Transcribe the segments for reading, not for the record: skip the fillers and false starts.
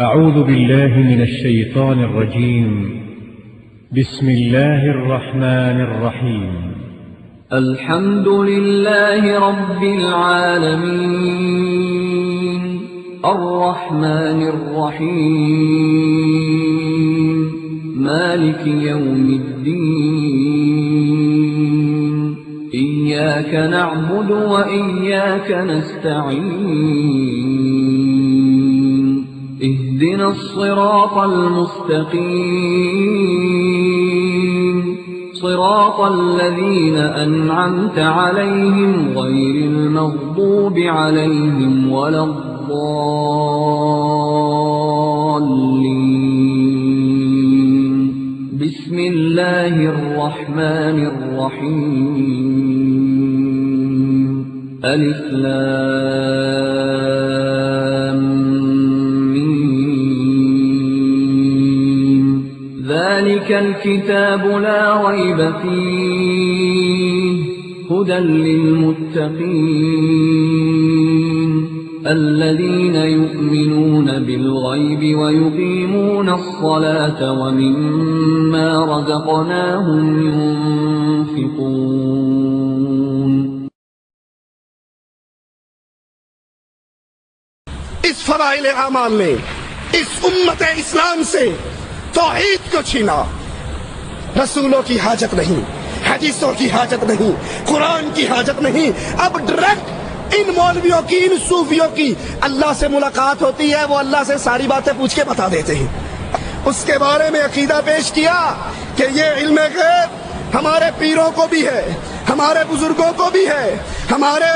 أعوذ بالله من الشيطان الرجيم. بسم الله الرحمن الرحيم. الحمد لله رب العالمين الرحمن الرحيم مالك يوم الدين إياك نعبد وإياك نستعين اهدنا الصراط المستقيم صراط الذين أنعمت عليهم غير المغضوب عليهم ولا الضالين. بسم الله الرحمن الرحيم. ألف لام ميم. ذلك الكتاب لا ريب فيه هدى للمتقين الذين يؤمنون بالغيب ويقيمون الصلاة ومما رزقناهم ينفقون. اس فضائل اعمال نے اس امت اسلام سے توحید کو چھینا. رسولوں کی حاجت نہیں، حدیثوں کی حاجت نہیں، قرآن کی حاجت نہیں. اب ڈائریکٹ ان مولویوں کی، ان صوفیوں کی اللہ سے ملاقات ہوتی ہے، وہ اللہ سے ساری باتیں پوچھ کے بتا دیتے ہیں. اس کے بارے میں عقیدہ پیش کیا کہ یہ علم غیب ہمارے پیروں کو بھی ہے، ہمارے بزرگوں کو بھی ہے، ہمارے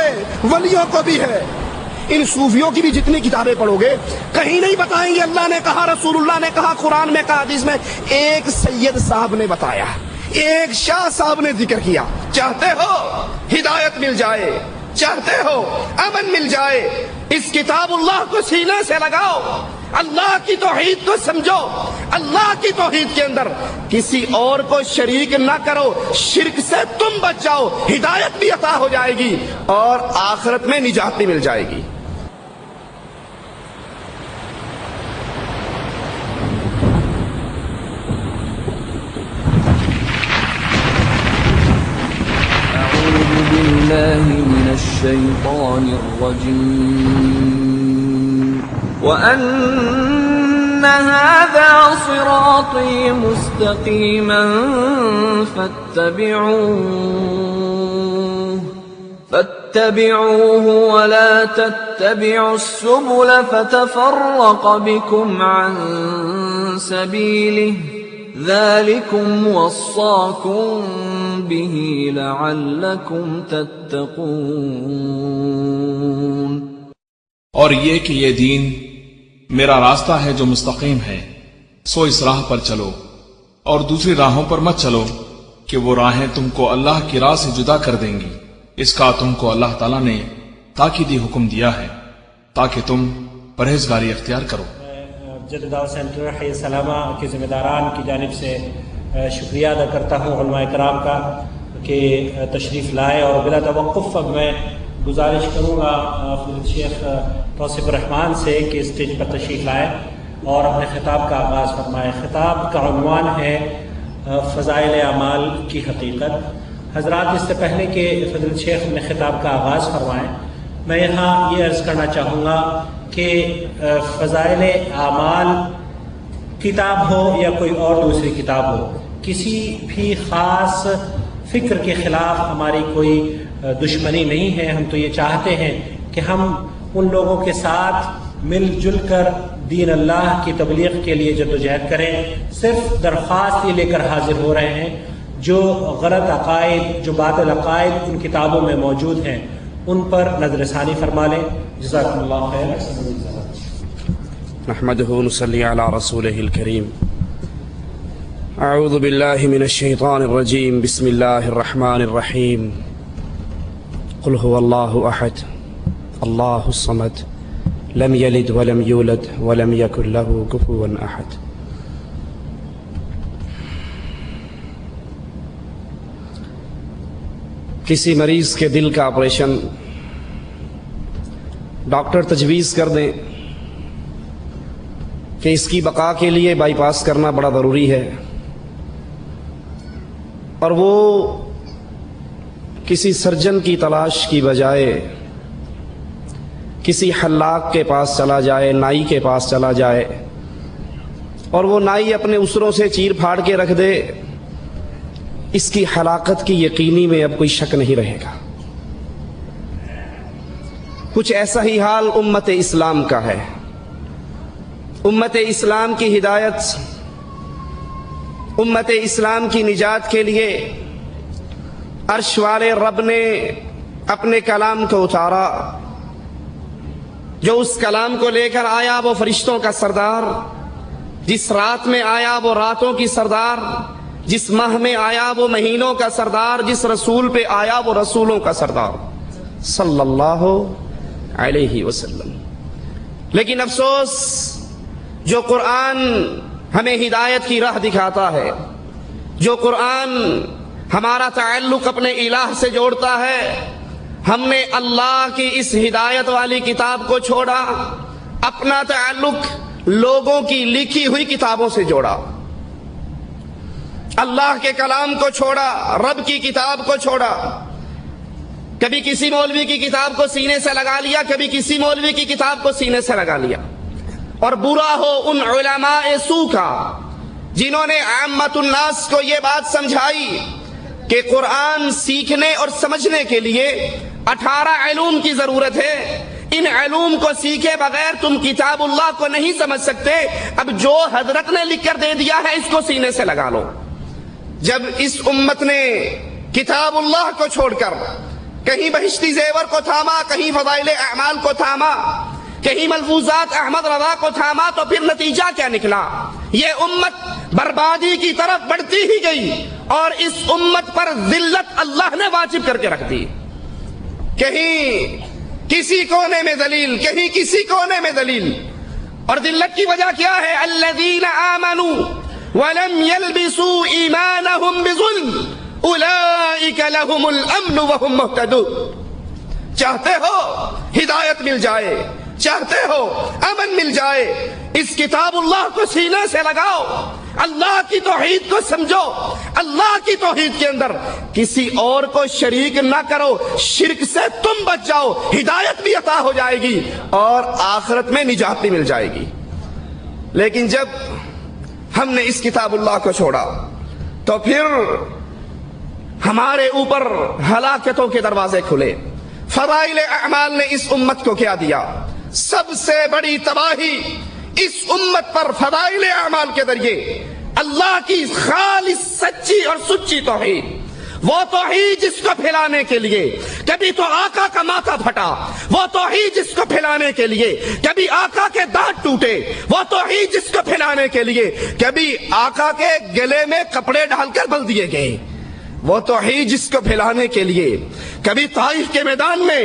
ولیوں کو بھی ہے. ان صوفیوں کی بھی جتنی کتابیں پڑھو گے کہیں نہیں بتائیں گے اللہ نے کہا، رسول اللہ نے کہا، قرآن میں کہا، حدیث میں. ایک سید صاحب نے بتایا، ایک شاہ صاحب نے ذکر کیا. چاہتے ہو ہدایت مل جائے، چاہتے ہو امن مل جائے، اس کتاب اللہ کو سینے سے لگاؤ، اللہ کی توحید کو سمجھو، اللہ کی توحید کے اندر کسی اور کو شریک نہ کرو. شرک سے تم بچ جاؤ، ہدایت بھی عطا ہو جائے گی اور آخرت میں نجات بھی مل جائے گی. من الشيطان الرجيم. وأن هذا صراطي مستقيما فاتبعوه ولا تتبعوا السبل فتفرق بكم عن سبيله ذلكم وصاكم به لعلكم تتقون. اور یہ کہ یہ دین میرا راستہ ہے جو مستقیم ہے، سو اس راہ پر چلو اور دوسری راہوں پر مت چلو کہ وہ راہیں تم کو اللہ کی راہ سے جدا کر دیں گی. اس کا تم کو اللہ تعالیٰ نے تاکیدی حکم دیا ہے تاکہ تم پرہیزگاری اختیار کرو. جدہ دعوت سینٹر حی السلامہ کے ذمہ داران کی جانب سے شکریہ ادا کرتا ہوں علماء کرام کا کہ تشریف لائے. اور بلا توقف اب میں گزارش کروں گا فضیلت شیخ توصیف الرحمان سے کہ اسٹیج پر تشریف لائے اور اپنے خطاب کا آغاز فرمائے. خطاب کا عنوان ہے فضائل اعمال کی حقیقت. حضرات، اس سے پہلے کہ فضیلت شیخ اپنے خطاب کا آغاز فرمائیں، میں یہاں یہ عرض کرنا چاہوں گا کہ فضائل اعمال کتاب ہو یا کوئی اور دوسری کتاب ہو، کسی بھی خاص فکر کے خلاف ہماری کوئی دشمنی نہیں ہے. ہم تو یہ چاہتے ہیں کہ ہم ان لوگوں کے ساتھ مل جل کر دین اللہ کی تبلیغ کے لیے جدوجہد کریں. صرف درخواست یہ لے کر حاضر ہو رہے ہیں جو غلط عقائد، جو باطل عقائد ان کتابوں میں موجود ہیں ان پر نظر ثانی فرما لیں. جزاکم اللہ خیر. نحمده ونصلي على رسوله الكريم. اعوذ بالله من الشيطان الرجيم. بسم الله الرحمن الرحيم. قل هو الله احد الله الصمد لم يلد ولم يولد ولم يكن له كفوا احد. کسی مریض کے دل کا آپریشن ڈاکٹر تجویز کر دیں کہ اس کی بقا کے لیے بائی پاس کرنا بڑا ضروری ہے، اور وہ کسی سرجن کی تلاش کی بجائے کسی حلاق کے پاس چلا جائے، نائی کے پاس چلا جائے، اور وہ نائی اپنے اسروں سے چیر پھاڑ کے رکھ دے، اس کی حلاقت کی یقینی میں اب کوئی شک نہیں رہے گا۔ کچھ ایسا ہی حال امت اسلام کا ہے۔ امت اسلام کی ہدایت، امت اسلام کی نجات کے لیے عرش والے رب نے اپنے کلام کو اتارا، جو اس کلام کو لے کر آیا وہ فرشتوں کا سردار، جس رات میں آیا وہ راتوں کی سردار، جس ماہ میں آیا وہ مہینوں کا سردار، جس رسول پہ آیا وہ رسولوں کا سردار صلی اللہ علیہ وسلم۔ لیکن افسوس، جو قرآن ہمیں ہدایت کی راہ دکھاتا ہے، جو قرآن ہمارا تعلق اپنے الہ سے جوڑتا ہے، ہم نے اللہ کی اس ہدایت والی کتاب کو چھوڑا، اپنا تعلق لوگوں کی لکھی ہوئی کتابوں سے جوڑا، اللہ کے کلام کو چھوڑا، رب کی کتاب کو چھوڑا۔ کبھی کسی مولوی کی کتاب کو سینے سے لگا لیا، کبھی کسی مولوی کی کتاب کو سینے سے لگا لیا، اور برا ہو ان علماء سو کا جنہوں نے عامت الناس کو یہ بات سمجھائی کہ قرآن سیکھنے اور سمجھنے کے لیے 18 علوم کی ضرورت ہے، ان علوم کو سیکھے بغیر تم کتاب اللہ کو نہیں سمجھ سکتے، اب جو حضرت نے لکھ کر دے دیا ہے اس کو سینے سے لگا لو۔ جب اس امت نے کتاب اللہ کو چھوڑ کر کہیں بہشتی زیور کو تھاما، کہیں فضائل اعمال کو تھاما، کہیں ملفوظات احمد رضا کو تھاما، تو پھر نتیجہ کیا نکلا؟ یہ امت بربادی کی طرف بڑھتی ہی گئی، اور اس امت پر ذلت اللہ نے واجب کر کے رکھ دی۔ کہیں کسی کونے میں ذلیل، کہیں کسی کونے میں ذلیل، اور ذلت کی وجہ کیا ہے؟ الذین آمنوا ولم يلبسوا ایمانہم بظلم اولئک لہم الامن وہم مہتدون۔ چاہتے ہو ہدایت مل جائے، چاہتے ہو امن مل جائے، اس کتاب اللہ کو سینے سے لگاؤ، اللہ کی توحید کو سمجھو، اللہ کی توحید کے اندر کسی اور کو شریک نہ کرو، شرک سے تم بچ جاؤ، ہدایت بھی عطا ہو جائے گی اور آخرت میں نجات بھی مل جائے گی۔ لیکن جب ہم نے اس کتاب اللہ کو چھوڑا تو پھر ہمارے اوپر ہلاکتوں کے دروازے کھلے۔ فضائل اعمال نے اس امت کو کیا دیا؟ سب سے بڑی تباہی اس امت پر فضائل اعمال کے ذریعے اللہ کی خالص سچی اور سچی توحید، وہ توحید جس کو پھیلانے کے لیے کبھی تو آقا کا ماتھا پھٹا، وہ توحید جس کو پھیلانے کے لیے کبھی آقا کے دانت ٹوٹے، وہ توحید جس کو پھیلانے کے لیے کبھی آقا کے گلے میں کپڑے ڈال کر بل دیے گئے، وہ توحید جس کو پھیلانے کے لیے کبھی طائف کے میدان میں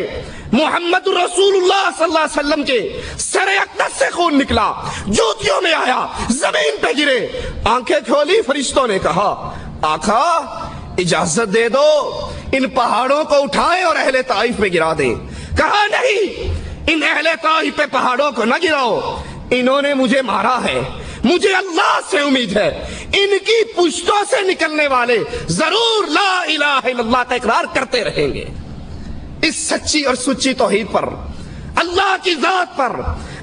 محمد رسول اللہ صلی اللہ علیہ وسلم کے سر اقدس سے خون نکلا، جوتیوں میں آیا، زمین پہ گرے، آنکھیں کھولی، فرشتوں نے کہا آقا اجازت دے دو ان پہاڑوں کو اٹھائیں اور اہل طائف پہ گرا دیں۔ کہا نہیں، ان اہل طائف پہ پہاڑوں کو نہ گراؤ، انہوں نے مجھے مارا ہے، مجھے اللہ سے امید ہے ان کی پشتوں سے نکلنے والے ضرور لا الہ الا اللہ کا اقرار کرتے رہیں گے۔ اس سچی اور سچی توحید پر، اللہ کی ذات پر،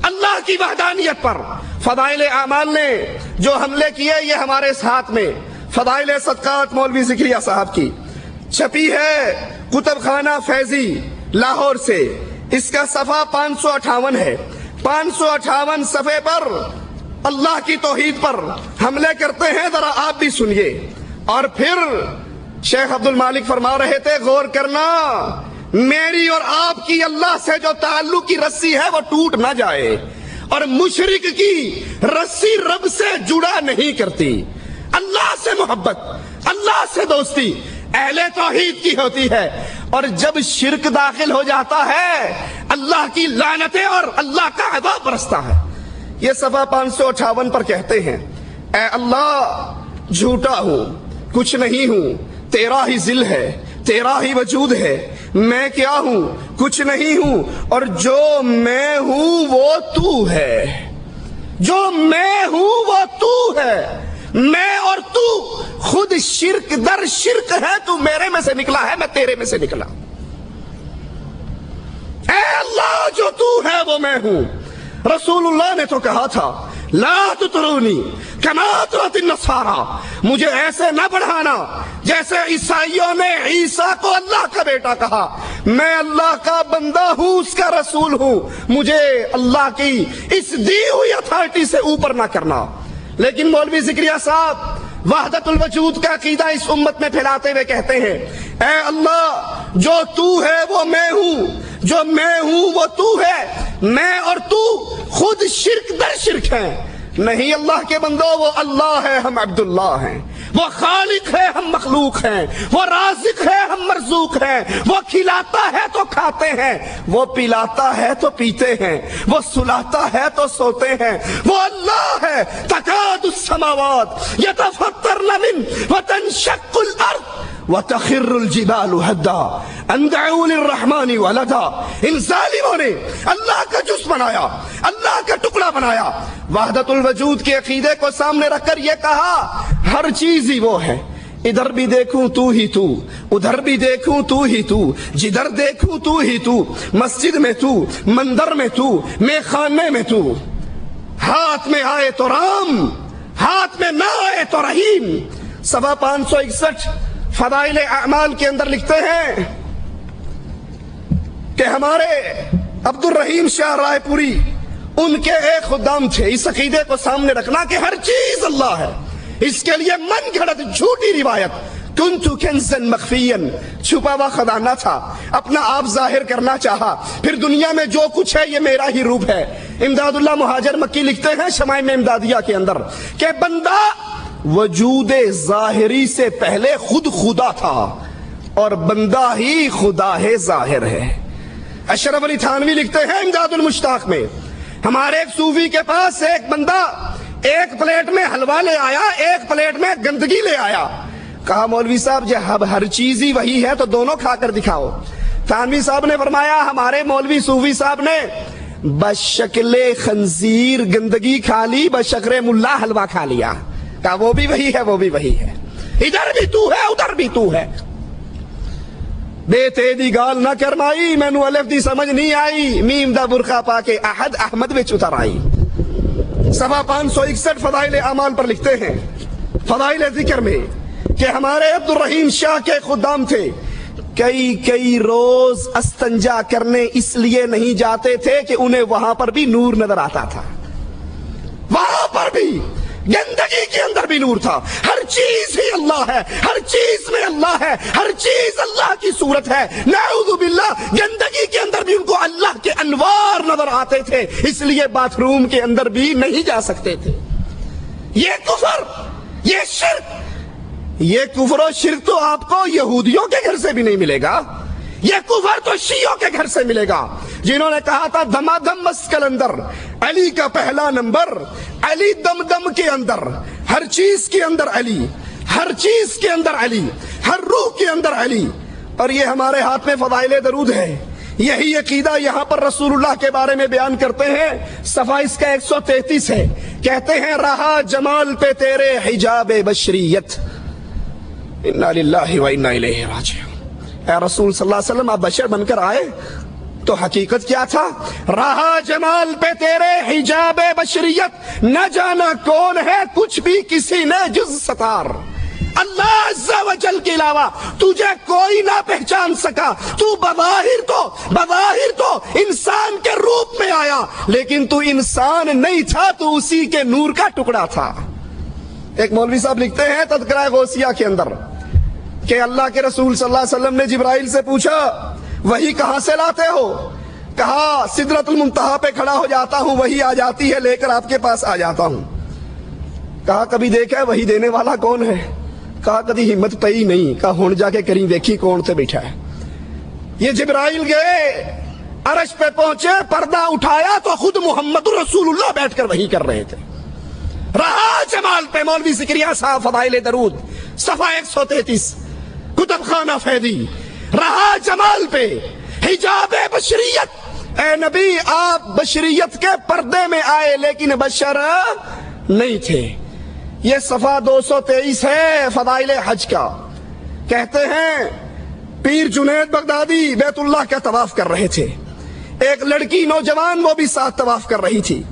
اللہ کی وحدانیت پر فضائل اعمال نے جو حملے کیے، یہ ہمارے ساتھ میں فضائل صدقات مولوی ذکریہ صاحب کی چھپی ہے کتب خانہ فیضی لاہور سے، اس کا صفحہ 558 ہے۔ 558 صفحے پر اللہ کی توحید پر حملے کرتے ہیں، ذرا آپ بھی سنیے۔ اور پھر شیخ عبد المالک فرما رہے تھے غور کرنا، میری اور آپ کی اللہ سے جو تعلق کی رسی ہے وہ ٹوٹ نہ جائے، اور مشرک کی رسی رب سے جڑا نہیں کرتی۔ اللہ سے محبت، اللہ سے دوستی اہل توحید کی ہوتی ہے، اور جب شرک داخل ہو جاتا ہے اللہ کی لعنتیں اور اللہ کا عذاب برستا ہے۔ یہ صفحہ 558 پر کہتے ہیں، اے اللہ جھوٹا ہوں، کچھ نہیں ہوں، تیرا ہی ذل ہے، تیرا ہی وجود ہے، میں کیا ہوں، کچھ نہیں ہوں، اور جو میں ہوں وہ تو ہے۔ جو میں ہوں وہ تو ہے، میں اور تو خود شرک در شرک ہے، تو میرے میں سے نکلا ہے، میں تیرے میں سے نکلا۔ اے اللہ جو تو ہے وہ میں ہوں۔ رسول اللہ نے تو کہا تھا لا تطرونی کما اطرت النصارى، مجھے ایسے نہ بڑھانا جیسے عیسائیوں نے عیسیٰ کو اللہ کا بیٹا کہا۔ میں اللہ کا بندہ ہوں، اس کا رسول ہوں، مجھے اللہ کی اس دی ہوئی اتھارٹی سے اوپر نہ کرنا۔ لیکن مولوی زکریا صاحب وحدت الوجود کا عقیدہ اس امت میں پھیلاتے ہوئے کہتے ہیں اے اللہ جو تو ہے وہ میں ہوں، جو میں ہوں وہ تو ہے، میں اور تو خود شرک در شرک ہیں۔ نہیں اللہ کے بندو، وہ اللہ ہے، ہم عبداللہ ہیں، وہ خالق ہے، ہم مخلوق ہیں، وہ رازق ہے، ہم مرزوق ہیں، وہ کھلاتا ہے تو کھاتے ہیں، وہ پلاتا ہے تو پیتے ہیں، وہ سلاتا ہے تو سوتے ہیں، وہ اللہ ہے۔ تکاد السماوات یتفطرن من وتنشق الارض وَتَخِرُّ الْجِبَالُ هَدًّا أَن دَعُوا لِلرَّحْمَنِ وَلَدًا۔ ان ظالموں نے اللہ کا جز بنایا، اللہ کا ٹکڑا بنایا۔ وحدت الوجود کے عقیدے کو سامنے رکھ کر یہ کہا ہر چیز ہی وہ ہے، ادھر بھی دیکھوں تو ہی تو، ادھر بھی دیکھوں تو ہی تو، جدھر دیکھوں تو ہی تو، مسجد میں تو، مندر میں تو، میخانے میں تو۔ ہاتھ میں آئے تو رام، ہاتھ میں نہ آئے تو رحیم۔ 561 فضائل اعمال کے اندر لکھتے ہیں کہ ہمارے عبد الرحیم شاہ رائے پوری ان کے ایک خدام تھے۔ اس عقیدے کو سامنے رکھنا کہ ہر چیز اللہ ہے، اس کے لیے من گھڑت جھوٹی روایت کنتو کنزن مخفین، چھپا ہوا خزانہ تھا، اپنا آپ ظاہر کرنا چاہا، پھر دنیا میں جو کچھ ہے یہ میرا ہی روپ ہے۔ امداد اللہ مہاجر مکی لکھتے ہیں شمائم امدادیہ کے اندر کہ بندہ وجود ظاہری سے پہلے خود خدا تھا اور بندہ ہی خدا ہے ظاہر ہے۔ اشرف علی تھانوی لکھتے ہیں امداد المشتاق میں ہمارے ایک صوفی کے پاس ایک بندہ ایک پلیٹ میں حلوہ لے آیا، ایک پلیٹ میں گندگی لے آیا۔ کہا مولوی صاحب جب ہر چیز ہی وہی ہے تو دونوں کھا کر دکھاؤ۔ تھانوی صاحب نے فرمایا ہمارے مولوی صوفی صاحب نے بشکل خنزیر گندگی کھا لی، بشکر ملا حلوہ کھا لیا۔ کہا وہ بھی وہی ہے، وہ بھی وہی ہے، ادھر بھی تو ہے ادھر بھی تو ہے۔ بے تیدی گال نہ کرمائی، مینو الف دی سمجھ نہیں آئی، میم دا برقع پا کے احد احمد وچ اتر آئی۔ 561 فضائل اعمال پر لکھتے ہیں فضائل ذکر میں کہ ہمارے عبد الرحیم شاہ کے خدام تھے، کئی روز استنجا کرنے اس لیے نہیں جاتے تھے کہ انہیں وہاں پر بھی نور نظر آتا تھا، وہاں پر بھی گندگی کے اندر بھی نور تھا۔ ہر چیز ہی اللہ ہے، ہر چیز میں اللہ ہے، ہر چیز اللہ کی صورت ہے۔ نعوذ باللہ گندگی کے اندر بھی ان کو اللہ کے انوار نظر آتے تھے، اس لیے باتھ روم کے اندر بھی نہیں جا سکتے تھے۔ یہ کفر، یہ شرک، یہ کفر و شرک تو آپ کو یہودیوں کے گھر سے بھی نہیں ملے گا، یہ کفر تو شیعوں کے گھر سے ملے گا، جنہوں نے کہا تھا دمادم مسکل اندر علی کا پہلا نمبر، علی دم دم کے اندر، ہر چیز کے اندر علی، ہر چیز کے اندر علی، ہر روح کے اندر علی۔ اور یہ ہمارے ہاتھ میں فضائل درود ہے، یہی عقیدہ یہاں پر رسول اللہ کے بارے میں بیان کرتے ہیں۔ صفحہ اس کا 133 ہے، کہتے ہیں رہا جمال پہ تیرے حجاب بشریت، انا للہ و انا الیہ راجعون۔ اے رسول صلی اللہ علیہ وسلم آپ بشر بن کر آئے تو حقیقت کیا تھا؟ رہا جمال پہ تیرے حجاب بشریت، نہ جانا کون ہے کچھ بھی کسی نے جز ستار۔ اللہ عز و جل کے علاوہ تجھے کوئی نہ پہچان سکا، تو بظاہر تو انسان کے روپ میں آیا، لیکن تو انسان نہیں تھا، تو اسی کے نور کا ٹکڑا تھا۔ ایک مولوی صاحب لکھتے ہیں تذکرہ غوثیہ کے اندر کہ اللہ کے رسول صلی اللہ علیہ وسلم نے جبرائیل سے پوچھا وہی کہاں سے لاتے ہو؟ کہا سدرۃ المنتہا پہ کھڑا ہو جاتا ہوں، وہی آ جاتی ہے، لے کر آپ کے پاس آ جاتا ہوں۔ کہا کبھی دیکھا وہی دینے والا کون ہے؟ کہا کبھی ہمت پئی نہیں۔ کہا ہون جا کے کریں دیکھی کون سے بیٹھا ہے۔ یہ جبرائیل گئے عرش پہ پہنچے، پردہ اٹھایا تو خود محمد رسول اللہ بیٹھ کر وہی کر رہے تھے۔ رہا جمال پہ مولوی زکریا صاحب فضائل درود صفحہ 133 کتب خانہ فیدی، رہا جمال پہ حجاب بشریت، اے نبی آپ بشریت کے پردے میں آئے لیکن بشر نہیں تھے۔ یہ صفحہ 223 ہے فضائل حج کا۔ کہتے ہیں پیر جنید بغدادی بیت اللہ کا طواف کر رہے تھے، ایک لڑکی نوجوان وہ بھی ساتھ طواف کر رہی تھی۔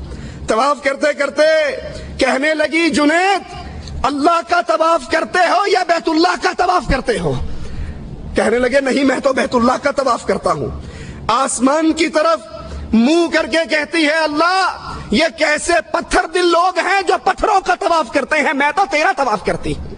طواف کرتے کرتے کہنے لگی جنید اللہ کا طواف کرتے ہو یا بیت اللہ کا طواف کرتے ہو؟ کہنے لگے نہیں میں تو بیت اللہ کا طواف کرتا ہوں۔ آسمان کی طرف منہ کر کے کہتی ہے اللہ یہ کیسے پتھر دل لوگ ہیں جو پتھروں کا طواف کرتے ہیں، میں تو تیرا طواف کرتی ہوں۔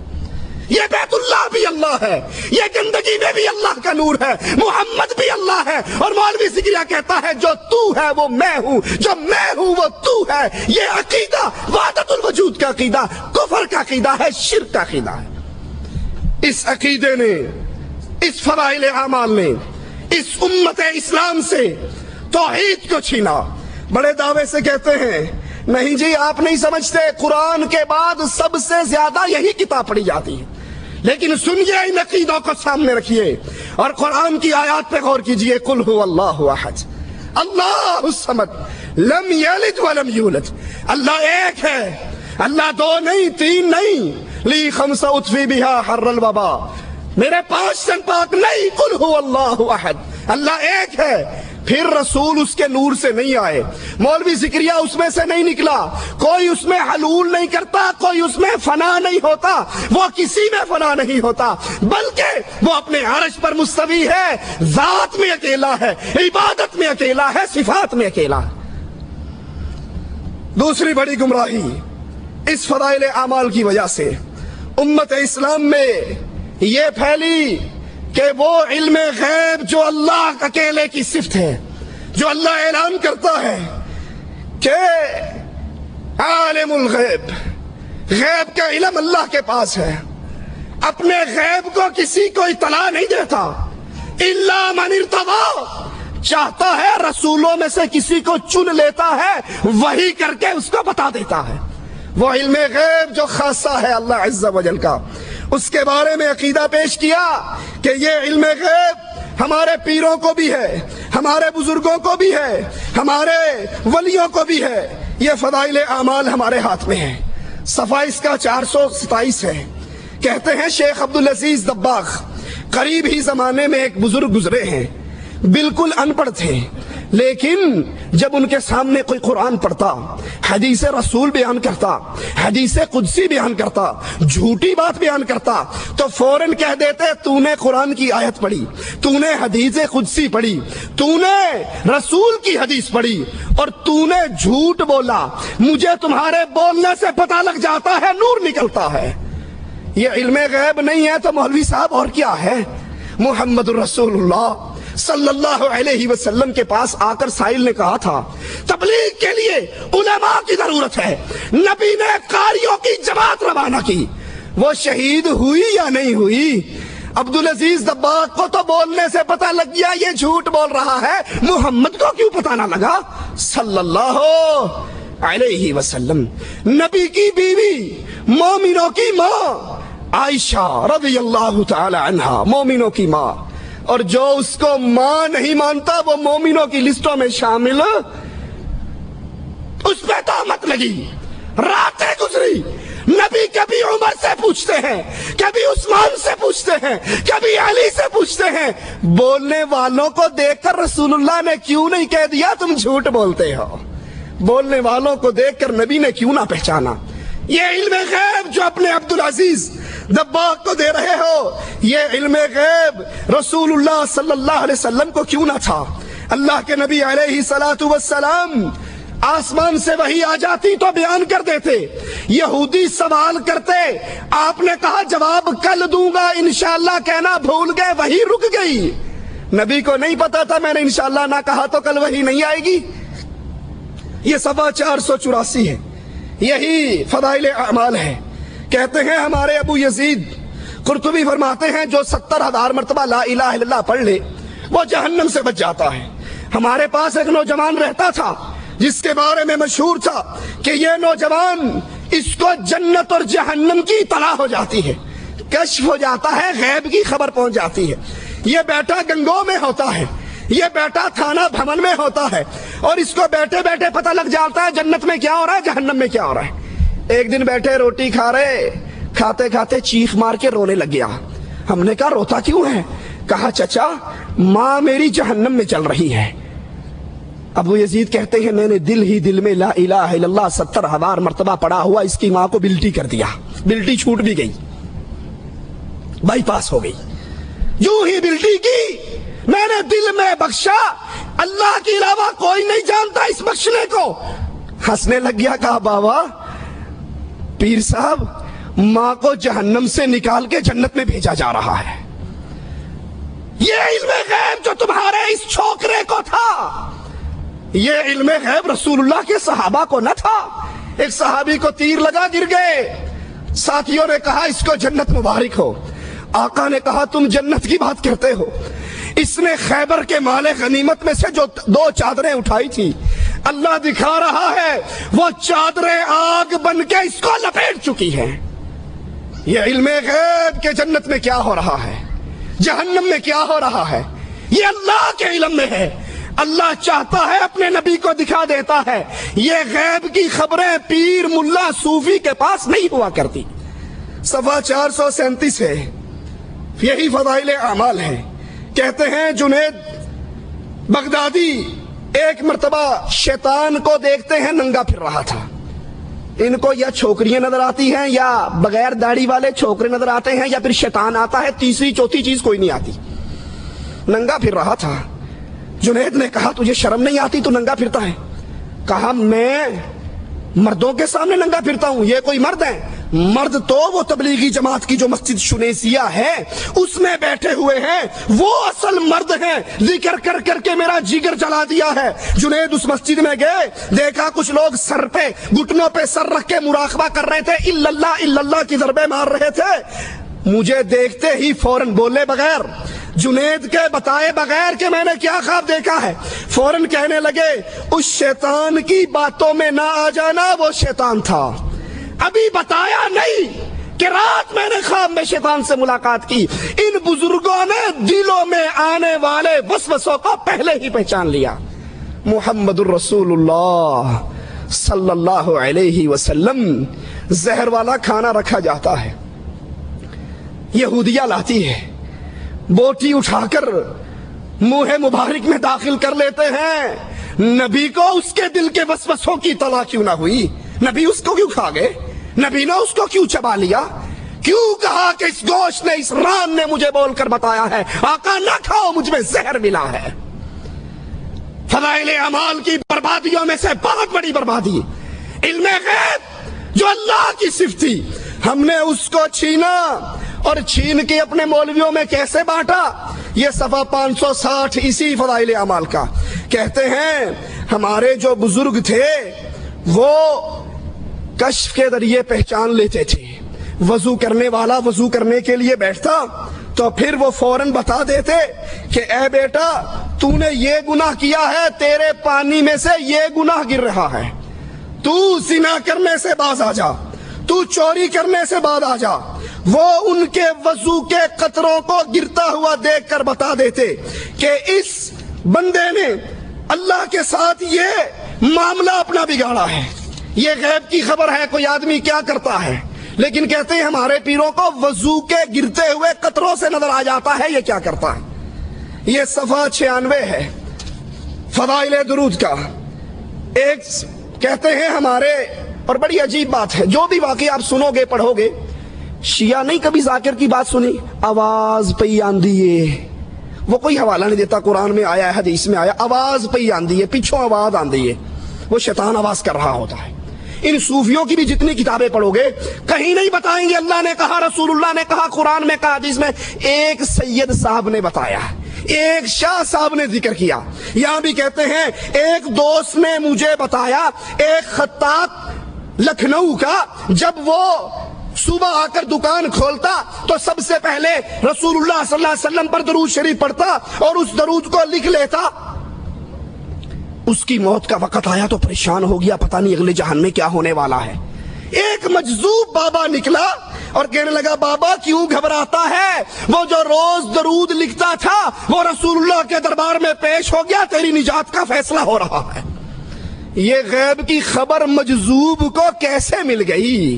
یہ بیت اللہ بھی اللہ ہے، یہ گندگی میں بھی اللہ کا نور ہے، محمد بھی اللہ ہے، اور مولوی زکریا کہتا ہے جو تو ہے وہ میں ہوں، جو میں ہوں وہ تو ہے۔ یہ عقیدہ وحدت الوجود کا عقیدہ کفر کا عقیدہ ہے، شرک کا عقیدہ ہے۔ اس عقیدے نے، اس فضائل اعمال نے اس امت اسلام سے توحید کو چھینا۔ بڑے دعوے سے کہتے ہیں نہیں جی آپ نہیں سمجھتے، قرآن کے بعد سب سے زیادہ یہی کتاب پڑھی جاتی ہے، لیکن سنیے ان عقیدوں کو سامنے رکھیے اور قرآن کی آیات پہ غور کیجئے۔ قل هو اللہ احد اللہ الصمد لم یلد ولم یولد۔ اللہ ایک ہے، اللہ دو نہیں، تین نہیں۔ لی خمس اطفی بہا حر الوبا، میرے 5 تن پاک نہیں۔ قل هو اللہ احد، اللہ ایک ہے۔ پھر رسول اس کے نور سے نہیں آئے، مولوی زکریا اس میں سے نہیں نکلا، کوئی اس میں حلول نہیں کرتا، کوئی اس میں فنا نہیں ہوتا، وہ کسی میں فنا نہیں ہوتا، بلکہ وہ اپنے عرش پر مستوی ہے، ذات میں اکیلا ہے، عبادت میں اکیلا ہے، صفات میں اکیلا ہے۔ دوسری بڑی گمراہی اس فضائل اعمال کی وجہ سے امت اسلام میں یہ پھیلی کہ وہ علم غیب جو اللہ اکیلے کی صفت ہے، جو اللہ اعلان کرتا ہے کہ عالم الغیب، غیب کا علم اللہ کے پاس ہے، اپنے غیب کو کسی کو اطلاع نہیں دیتا، الا من ارتضی، چاہتا ہے رسولوں میں سے کسی کو چن لیتا ہے، وہی کر کے اس کو بتا دیتا ہے۔ وہ علم غیب جو خاصہ ہے اللہ عز و جل کا، اس کے بارے میں عقیدہ پیش کیا کہ یہ علم غیب ہمارے پیروں کو بھی ہے، ہمارے بزرگوں کو بھی ہے، ہمارے ولیوں کو بھی ہے۔ یہ فضائل اعمال ہمارے ہاتھ میں ہے۔ صفحہ اس کا 427 ہے۔ کہتے ہیں شیخ عبدالعزیز دباغ، قریب ہی زمانے میں ایک بزرگ گزرے ہیں، بالکل ان پڑھ تھے، لیکن جب ان کے سامنے کوئی قرآن پڑھتا، حدیث رسول بیان کرتا، حدیث قدسی بیان کرتا، جھوٹی بات بیان کرتا، تو فوراً کہہ دیتے تو نے قرآن کی آیت پڑھی، تو نے حدیث قدسی پڑھی، تو نے رسول کی حدیث پڑھی، اور تو نے جھوٹ بولا، مجھے تمہارے بولنے سے پتہ لگ جاتا ہے، نور نکلتا ہے۔ یہ علم غیب نہیں ہے تو مولوی صاحب اور کیا ہے؟ محمد الرسول اللہ صلی اللہ علیہ وسلم کے پاس آ کر سائل نے کہا تھا تبلیغ کے لیے علماء کی ضرورت ہے، نبی نے قاریوں کی جماعت روانہ کی، وہ شہید ہوئی یا نہیں ہوئی؟ عبدالعزیز دباغ کو تو بولنے سے پتہ لگ گیا یہ جھوٹ بول رہا ہے، محمد کو کیوں پتہ نہ لگا صلی اللہ علیہ وسلم؟ نبی کی بیوی، مومنوں کی ماں عائشہ رضی اللہ تعالی عنہا، مومنوں کی ماں، اور جو اس کو ماں نہیں مانتا وہ مومنوں کی لسٹوں میں شامل، اس پہ تہمت لگی، راتیں گزری، نبی کبھی عمر سے پوچھتے ہیں، کبھی عثمان سے پوچھتے ہیں، کبھی علی سے پوچھتے ہیں، بولنے والوں کو دیکھ کر رسول اللہ نے کیوں نہیں کہہ دیا تم جھوٹ بولتے ہو؟ بولنے والوں کو دیکھ کر نبی نے کیوں نہ پہچانا؟ یہ علم غیب جو اپنے عبدالعزیز دباغ کو دے رہے ہو، یہ علم غیب رسول اللہ صلی اللہ علیہ وسلم کو کیوں نہ تھا؟ اللہ کے نبی علیہ السلام آسمان سے وحی آ جاتی تو بیان کر دیتے، یہودی سوال کرتے، آپ نے کہا جواب کل دوں گا انشاءاللہ کہنا بھول گئے، وحی رک گئی، نبی کو نہیں پتا تھا میں نے انشاءاللہ نہ کہا تو کل وحی نہیں آئے گی۔ یہ صفحہ 484 ہے، یہی فضائل اعمال ہے۔ کہتے ہیں ہمارے ابو یزید قرطبی فرماتے ہیں جو 70,000 مرتبہ لا الہ الا اللہ پڑھ لے وہ جہنم سے بچ جاتا ہے۔ ہمارے پاس ایک نوجوان رہتا تھا جس کے بارے میں مشہور تھا کہ یہ نوجوان اس کو جنت اور جہنم کی اطلاع ہو جاتی ہے، کشف ہو جاتا ہے، غیب کی خبر پہنچ جاتی ہے۔ یہ بیٹا گنگو میں ہوتا ہے، یہ بیٹا تھانہ بھون میں ہوتا ہے اور اس کو بیٹھے بیٹھے پتہ لگ جاتا ہے جنت میں کیا ہو رہا ہے جہنم میں کیا ہو رہا ہے۔ ایک دن بیٹھے روٹی کھا رہے، کھاتے کھاتے چیخ مار کے رونے لگ گیا۔ ہم نے کہا روتا کیوں ہے؟ کہا چچا ماں میری جہنم میں چل رہی ہے۔ ابو یزید کہتے ہیں میں نے دل ہی دل میں لا الہ الا اللہ 70,000 مرتبہ پڑھا ہوا اس کی ماں کو بلٹی کر دیا، بلٹی چھوٹ بھی گئی، بائی پاس ہو گئی۔ یوں ہی بلٹی کی میں نے دل میں بخشا، اللہ کے علاوہ کوئی نہیں جانتا اس بخشنے کو۔ ہنسنے لگ گیا، کہا بابا پیر صاحب ماں کو جہنم سے نکال کے جنت میں بھیجا جا رہا ہے۔ یہ علم غیب جو تمہارے اس چھوکرے کو تھا، یہ علم غیب رسول اللہ کے صحابہ کو نہ تھا۔ ایک صحابی کو تیر لگا گر گئے، ساتھیوں نے کہا اس کو جنت مبارک ہو۔ آقا نے کہا تم جنت کی بات کرتے ہو، اس نے خیبر کے مال غنیمت میں سے جو 2 چادریں اٹھائی تھی، اللہ دکھا رہا ہے وہ چادریں آگ بن کے اس کو لپیٹ چکی ہیں۔ یہ علم غیب کہ جنت میں کیا ہو رہا ہے، جہنم میں کیا ہو رہا ہے، یہ اللہ کے علم میں ہے۔ اللہ چاہتا ہے اپنے نبی کو دکھا دیتا ہے۔ یہ غیب کی خبریں پیر ملا صوفی کے پاس نہیں ہوا کرتی۔ صفحہ 437 ہے، یہی فضائل اعمال ہے۔ کہتے ہیں جنید بغدادی ایک مرتبہ شیطان کو دیکھتے ہیں ننگا پھر رہا تھا۔ ان کو یا چھوکریاں نظر آتی ہیں یا بغیر داڑھی والے چھوکرے نظر آتے ہیں یا پھر شیطان آتا ہے، تیسری چوتھی چیز کوئی نہیں آتی۔ ننگا پھر رہا تھا۔ جنید نے کہا تجھے شرم نہیں آتی تو ننگا پھرتا ہے؟ کہا میں مردوں کے سامنے ننگا پھرتا ہوں، یہ کوئی مرد ہے؟ مرد تو وہ تبلیغی جماعت کی جو مسجد شنیسیہ ہے اس میں بیٹھے ہوئے ہیں، وہ اصل مرد ہیں۔ ذکر کر کر کے میرا جگر جلا دیا ہے۔ جنید اس مسجد میں گئے، دیکھا کچھ لوگ سر پہ گھٹنوں پہ سر رکھ کے مراقبہ کر رہے تھے، الا اللہ کی ضربیں مار رہے تھے۔ مجھے دیکھتے ہی فوراً بولے بغیر، جنید کے بتائے بغیر کہ میں نے کیا خواب دیکھا ہے، فوراً کہنے لگے اس شیطان کی باتوں میں نہ آ جانا، وہ شیطان تھا، ابھی بتایا نہیں کہ رات میں نے خواب میں شیطان سے ملاقات کی۔ ان بزرگوں نے دلوں میں آنے والے وسوسوں کو پہلے ہی پہچان لیا۔ محمد الرسول اللہ صلی اللہ علیہ وسلم، زہر والا کھانا رکھا جاتا ہے، یہودیہ لاتی ہے، بوٹی اٹھا کر منہ مبارک میں داخل کر لیتے ہیں۔ نبی کو اس کے دل کے وسوسوں کی اطلاع کیوں نہ ہوئی؟ نبی اس کو کیوں کھا گئے؟ نبی نے اس کو کیوں چبا لیا؟ کیوں کہا کہ اس گوشت نے، اس ران نے مجھے بول کر بتایا ہے آقا نہ کھاؤ، مجھ میں زہر ملا ہے۔ فضائل اعمال کی بربادیوں میں سے بہت بڑی بربادی علم غیب جو اللہ کی صفت تھی، ہم نے اس کو چھینا اور چھین کے اپنے مولویوں میں کیسے بانٹا؟ یہ صفحہ 560 اسی فضائل اعمال کا۔ کہتے ہیں ہمارے جو بزرگ تھے وہ کشف کے ذریعے پہچان لیتے تھے۔ وضو کرنے والا وضو کرنے کے لیے بیٹھتا تو پھر وہ فوراً بتا دیتے کہ اے بیٹا تو نے یہ گناہ کیا ہے، تیرے پانی میں سے یہ گناہ گر رہا ہے، تو زنا کرنے سے باز آ جا، تو چوری کرنے سے باز آ جا۔ وہ ان کے وضو کے قطروں کو گرتا ہوا دیکھ کر بتا دیتے کہ اس بندے نے اللہ کے ساتھ یہ معاملہ اپنا بگاڑا ہے۔ یہ غیب کی خبر ہے، کوئی آدمی کیا کرتا ہے، لیکن کہتے ہیں ہمارے پیروں کو وضو کے گرتے ہوئے قطروں سے نظر آ جاتا ہے یہ کیا کرتا ہے۔ یہ صفحہ 96 ہے فضائل درود کا۔ ایک کہتے ہیں ہمارے، اور بڑی عجیب بات ہے، جو بھی واقعی آپ سنو گے پڑھو گے، شیعہ نہیں کبھی ذاکر کی بات سنی، آواز پئی آندی ہے، وہ کوئی حوالہ نہیں دیتا قرآن میں آیا ہے حدیث میں آیا، آواز پئی آندی ہے، پیچھوں آواز آندی ہے، وہ شیطان آواز کر رہا ہوتا ہے۔ ان صوفیوں کی بھی جتنی کتابیں پڑھو گے کہیں نہیں بتائیں گے اللہ نے کہا، رسول اللہ نے کہا، قرآن میں کہا، حدیث میں۔ ایک سید صاحب نے بتایا، ایک شاہ صاحب نے ذکر کیا۔ یہاں بھی کہتے ہیں ایک دوست نے مجھے بتایا، ایک خطاط لکھنؤ کا جب وہ صبح آ کر دکان کھولتا تو سب سے پہلے رسول اللہ صلی اللہ علیہ وسلم پر درود شریف پڑھتا اور اس درود کو لکھ لیتا۔ اس کی موت کا وقت آیا تو پریشان ہو گیا، پتہ نہیں اگلے جہان میں کیا ہونے والا ہے۔ ایک مجذوب بابا نکلا اور کہنے لگا بابا کیوں گھبراتا ہے؟ وہ جو روز درود لکھتا تھا وہ رسول اللہ کے دربار میں پیش ہو گیا، تیری نجات کا فیصلہ ہو رہا ہے۔ یہ غیب کی خبر مجذوب کو کیسے مل گئی؟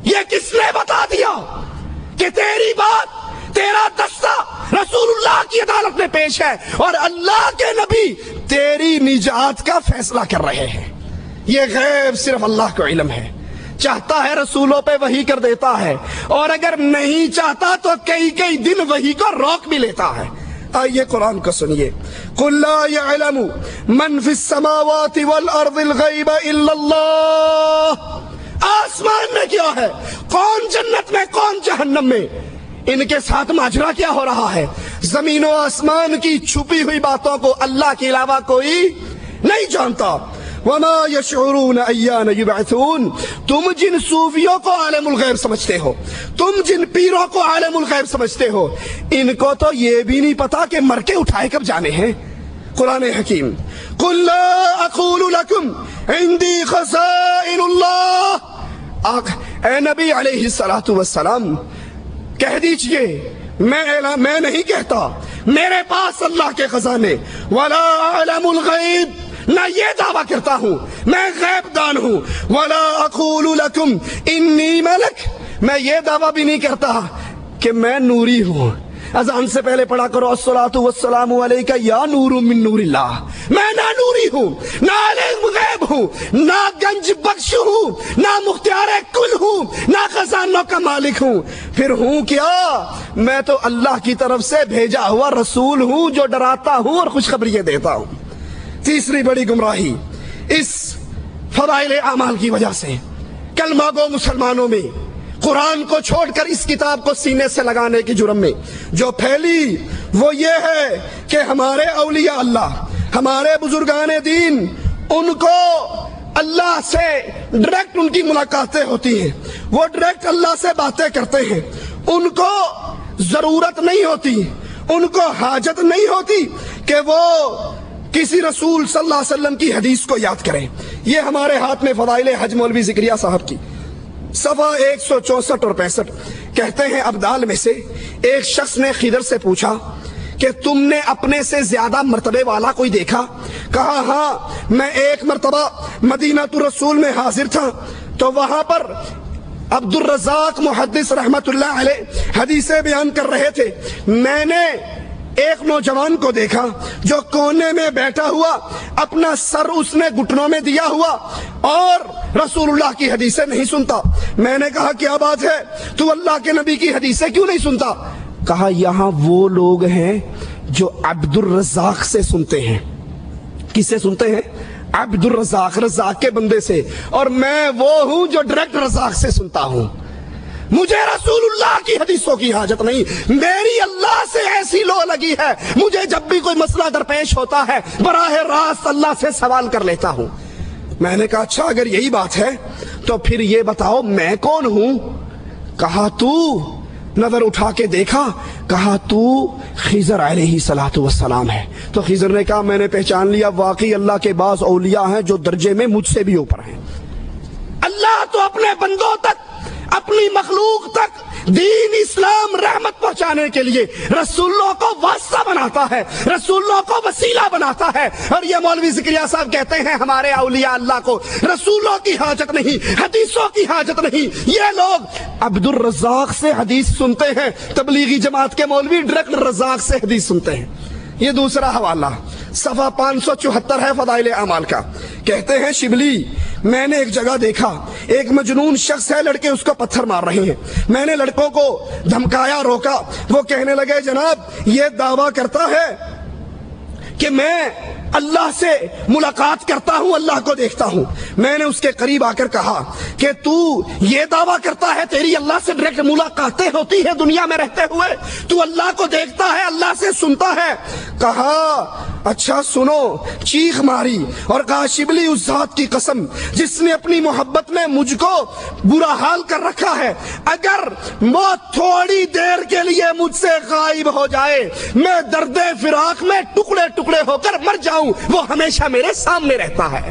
یہ کس نے بتا دیا کہ تیری بات، تیرا دستہ رسول اللہ کی عدالت میں پیش ہے اور اللہ کے نبی تیری نجات کا فیصلہ کر رہے ہیں؟ یہ غیب صرف اللہ کو علم ہے۔ چاہتا ہے رسولوں پہ وحی کر دیتا ہے، اور اگر نہیں چاہتا تو کئی دن وحی کو روک بھی لیتا ہے۔ آئیے قرآن کو سنیے۔ قُلْ لَا يَعْلَمُ مَنْ فِي السَّمَاوَاتِ وَالْأَرْضِ الْغَيْبَ إِلَّا اللَّهُ۔ آسمان میں کیا ہے، کون جنت میں، کون جہنم میں، ان کے ساتھ ماجرا کیا ہو رہا ہے؟ زمین و آسمان کی چھپی ہوئی باتوں کو اللہ کے علاوہ کوئی نہیں جانتا۔ وَمَا يَشْعُرُونَ أَيَّانَ يُبْعَثُونَ۔ تم جن صوفیوں کو عالم الغیب سمجھتے ہو، تم جن پیروں کو عالم الغیب سمجھتے ہو، ان کو تو یہ بھی نہیں پتا کہ مر کے اٹھائے کب جانے ہیں۔ قرآن حکیم۔ قُلْ لَا أَقُولُ لَكُمْ عِنْدِي خَزَائِنُ اللَّهِ۔ اے نبی علیہ السلام کہہ دیجئے میں نہیں کہتا میرے پاس اللہ کے خزانے، وَلَا أَعْلَمُ الْغَيْبِ، نہ یہ دعویٰ کرتا ہوں میں غیب دان ہوں، وَلَا أَقُولُ لَكُمْ إِنِّي مَلَكٌ، میں یہ دعویٰ بھی نہیں کرتا کہ میں نوری ہوں۔ اذان سے پہلے پڑھا کرو الصلاۃ والسلام علیکہ یا نور من نور اللہ۔ میں نہ نوری ہوں، نہ عالم غیب ہوں، نہ گنج بخش ہوں، نہ مختار کل ہوں، نہ خزانوں کا مالک ہوں، پھر ہوں کیا؟ میں تو اللہ کی طرف سے بھیجا ہوا رسول ہوں جو ڈراتا ہوں اور خوشخبریاں دیتا ہوں۔ تیسری بڑی گمراہی اس فضائل اعمال کی وجہ سے کلمہ گو مسلمانوں میں قرآن کو چھوڑ کر اس کتاب کو سینے سے لگانے کی جرم میں جو پھیلی، وہ یہ ہے کہ ہمارے اولیاء اللہ، ہمارے بزرگان دین، ان کو اللہ سے ڈائریکٹ ان کی ملاقاتیں ہوتی ہیں، وہ ڈائریکٹ اللہ سے باتیں کرتے ہیں، ان کو ضرورت نہیں ہوتی، ان کو حاجت نہیں ہوتی کہ وہ کسی رسول صلی اللہ علیہ وسلم کی حدیث کو یاد کریں۔ یہ ہمارے ہاتھ میں فضائل حج مولوی ذکریہ صاحب کی صفحہ 164 اور 65 کہتے ہیں ابدال میں سے ایک شخص نے خضر سے پوچھا کہ تم نے اپنے سے زیادہ مرتبے والا کوئی دیکھا؟ کہا ہاں، میں ایک مرتبہ مدینہ الرسول میں حاضر تھا تو وہاں پر عبد الرزاق محدث رحمت اللہ علیہ حدیثیں بیان کر رہے تھے، میں نے ایک نوجوان کو دیکھا جو کونے میں بیٹھا ہوا، اپنا سر اس نے گھٹنوں میں دیا ہوا اور رسول اللہ کی حدیثیں نہیں سنتا۔ میں نے کہا کیا بات ہے، تو اللہ کے نبی کی حدیثیں کیوں نہیں سنتا؟ کہا یہاں وہ لوگ ہیں جو عبد الرزاق سے سنتے ہیں۔ کس سے سنتے ہیں؟ عبد الرزاق، رزاق کے بندے سے، اور میں وہ ہوں جو ڈائریکٹ رزاق سے سنتا ہوں۔ مجھے رسول اللہ کی حدیثوں کی حاجت نہیں، میری اللہ سے ایسی لو لگی ہے، مجھے جب بھی کوئی مسئلہ درپیش ہوتا ہے براہ راست اللہ سے سوال کر لیتا ہوں۔ میں نے کہا اچھا اگر یہی بات ہے تو پھر یہ بتاؤ میں کون ہوں؟ کہا تو، نظر اٹھا کے دیکھا، کہا تو خضر علیہ السلام ہے۔ تو خضر نے کہا میں نے پہچان لیا، واقعی اللہ کے بعض اولیاء ہیں جو درجے میں مجھ سے بھی اوپر ہیں۔ اللہ تو اپنے بندوں تک، اپنی مخلوق تک دین اسلام رحمت پہنچانے کے لیے رسولوں کو واسطہ بناتا ہے، رسولوں کو وسیلہ بناتا ہے۔ اور یہ مولوی ذکریہ صاحب کہتے ہیں ہمارے اولیاء اللہ کو رسولوں کی حاجت نہیں، حدیثوں کی حاجت نہیں۔ یہ لوگ عبد الرزاق سے حدیث سنتے ہیں، تبلیغی جماعت کے مولوی ڈائریکٹ رزاق سے حدیث سنتے ہیں۔ یہ دوسرا حوالہ صفحہ 574 ہے فضائل اعمال کا، کہتے ہیں شبلی میں نے ایک جگہ دیکھا، ایک مجنون شخص ہے، لڑکے اس کو پتھر مار رہے ہیں، میں نے لڑکوں کو دھمکایا، روکا، وہ کہنے لگے جناب یہ دعویٰ کرتا ہے کہ میں اللہ سے ملاقات کرتا ہوں، اللہ کو دیکھتا ہوں۔ میں نے اس کے قریب آ کر کہا کہ تو یہ دعویٰ کرتا ہے تیری اللہ سے ڈائریکٹ ملاقاتیں ہوتی ہے دنیا میں رہتے ہوئے، تو اللہ کو دیکھتا ہے، اللہ سے سنتا ہے؟ کہا اچھا سنو، چیخ ماری اور کہا شبلی اس ذات کی قسم جس نے اپنی محبت میں مجھ کو برا حال کر رکھا ہے، اگر وہ تھوڑی دیر کے لیے مجھ سے غائب ہو جائے، میں درد فراق میں ٹکڑے ٹکڑے ہو کر مر جاؤں، وہ ہمیشہ میرے سامنے رہتا ہے۔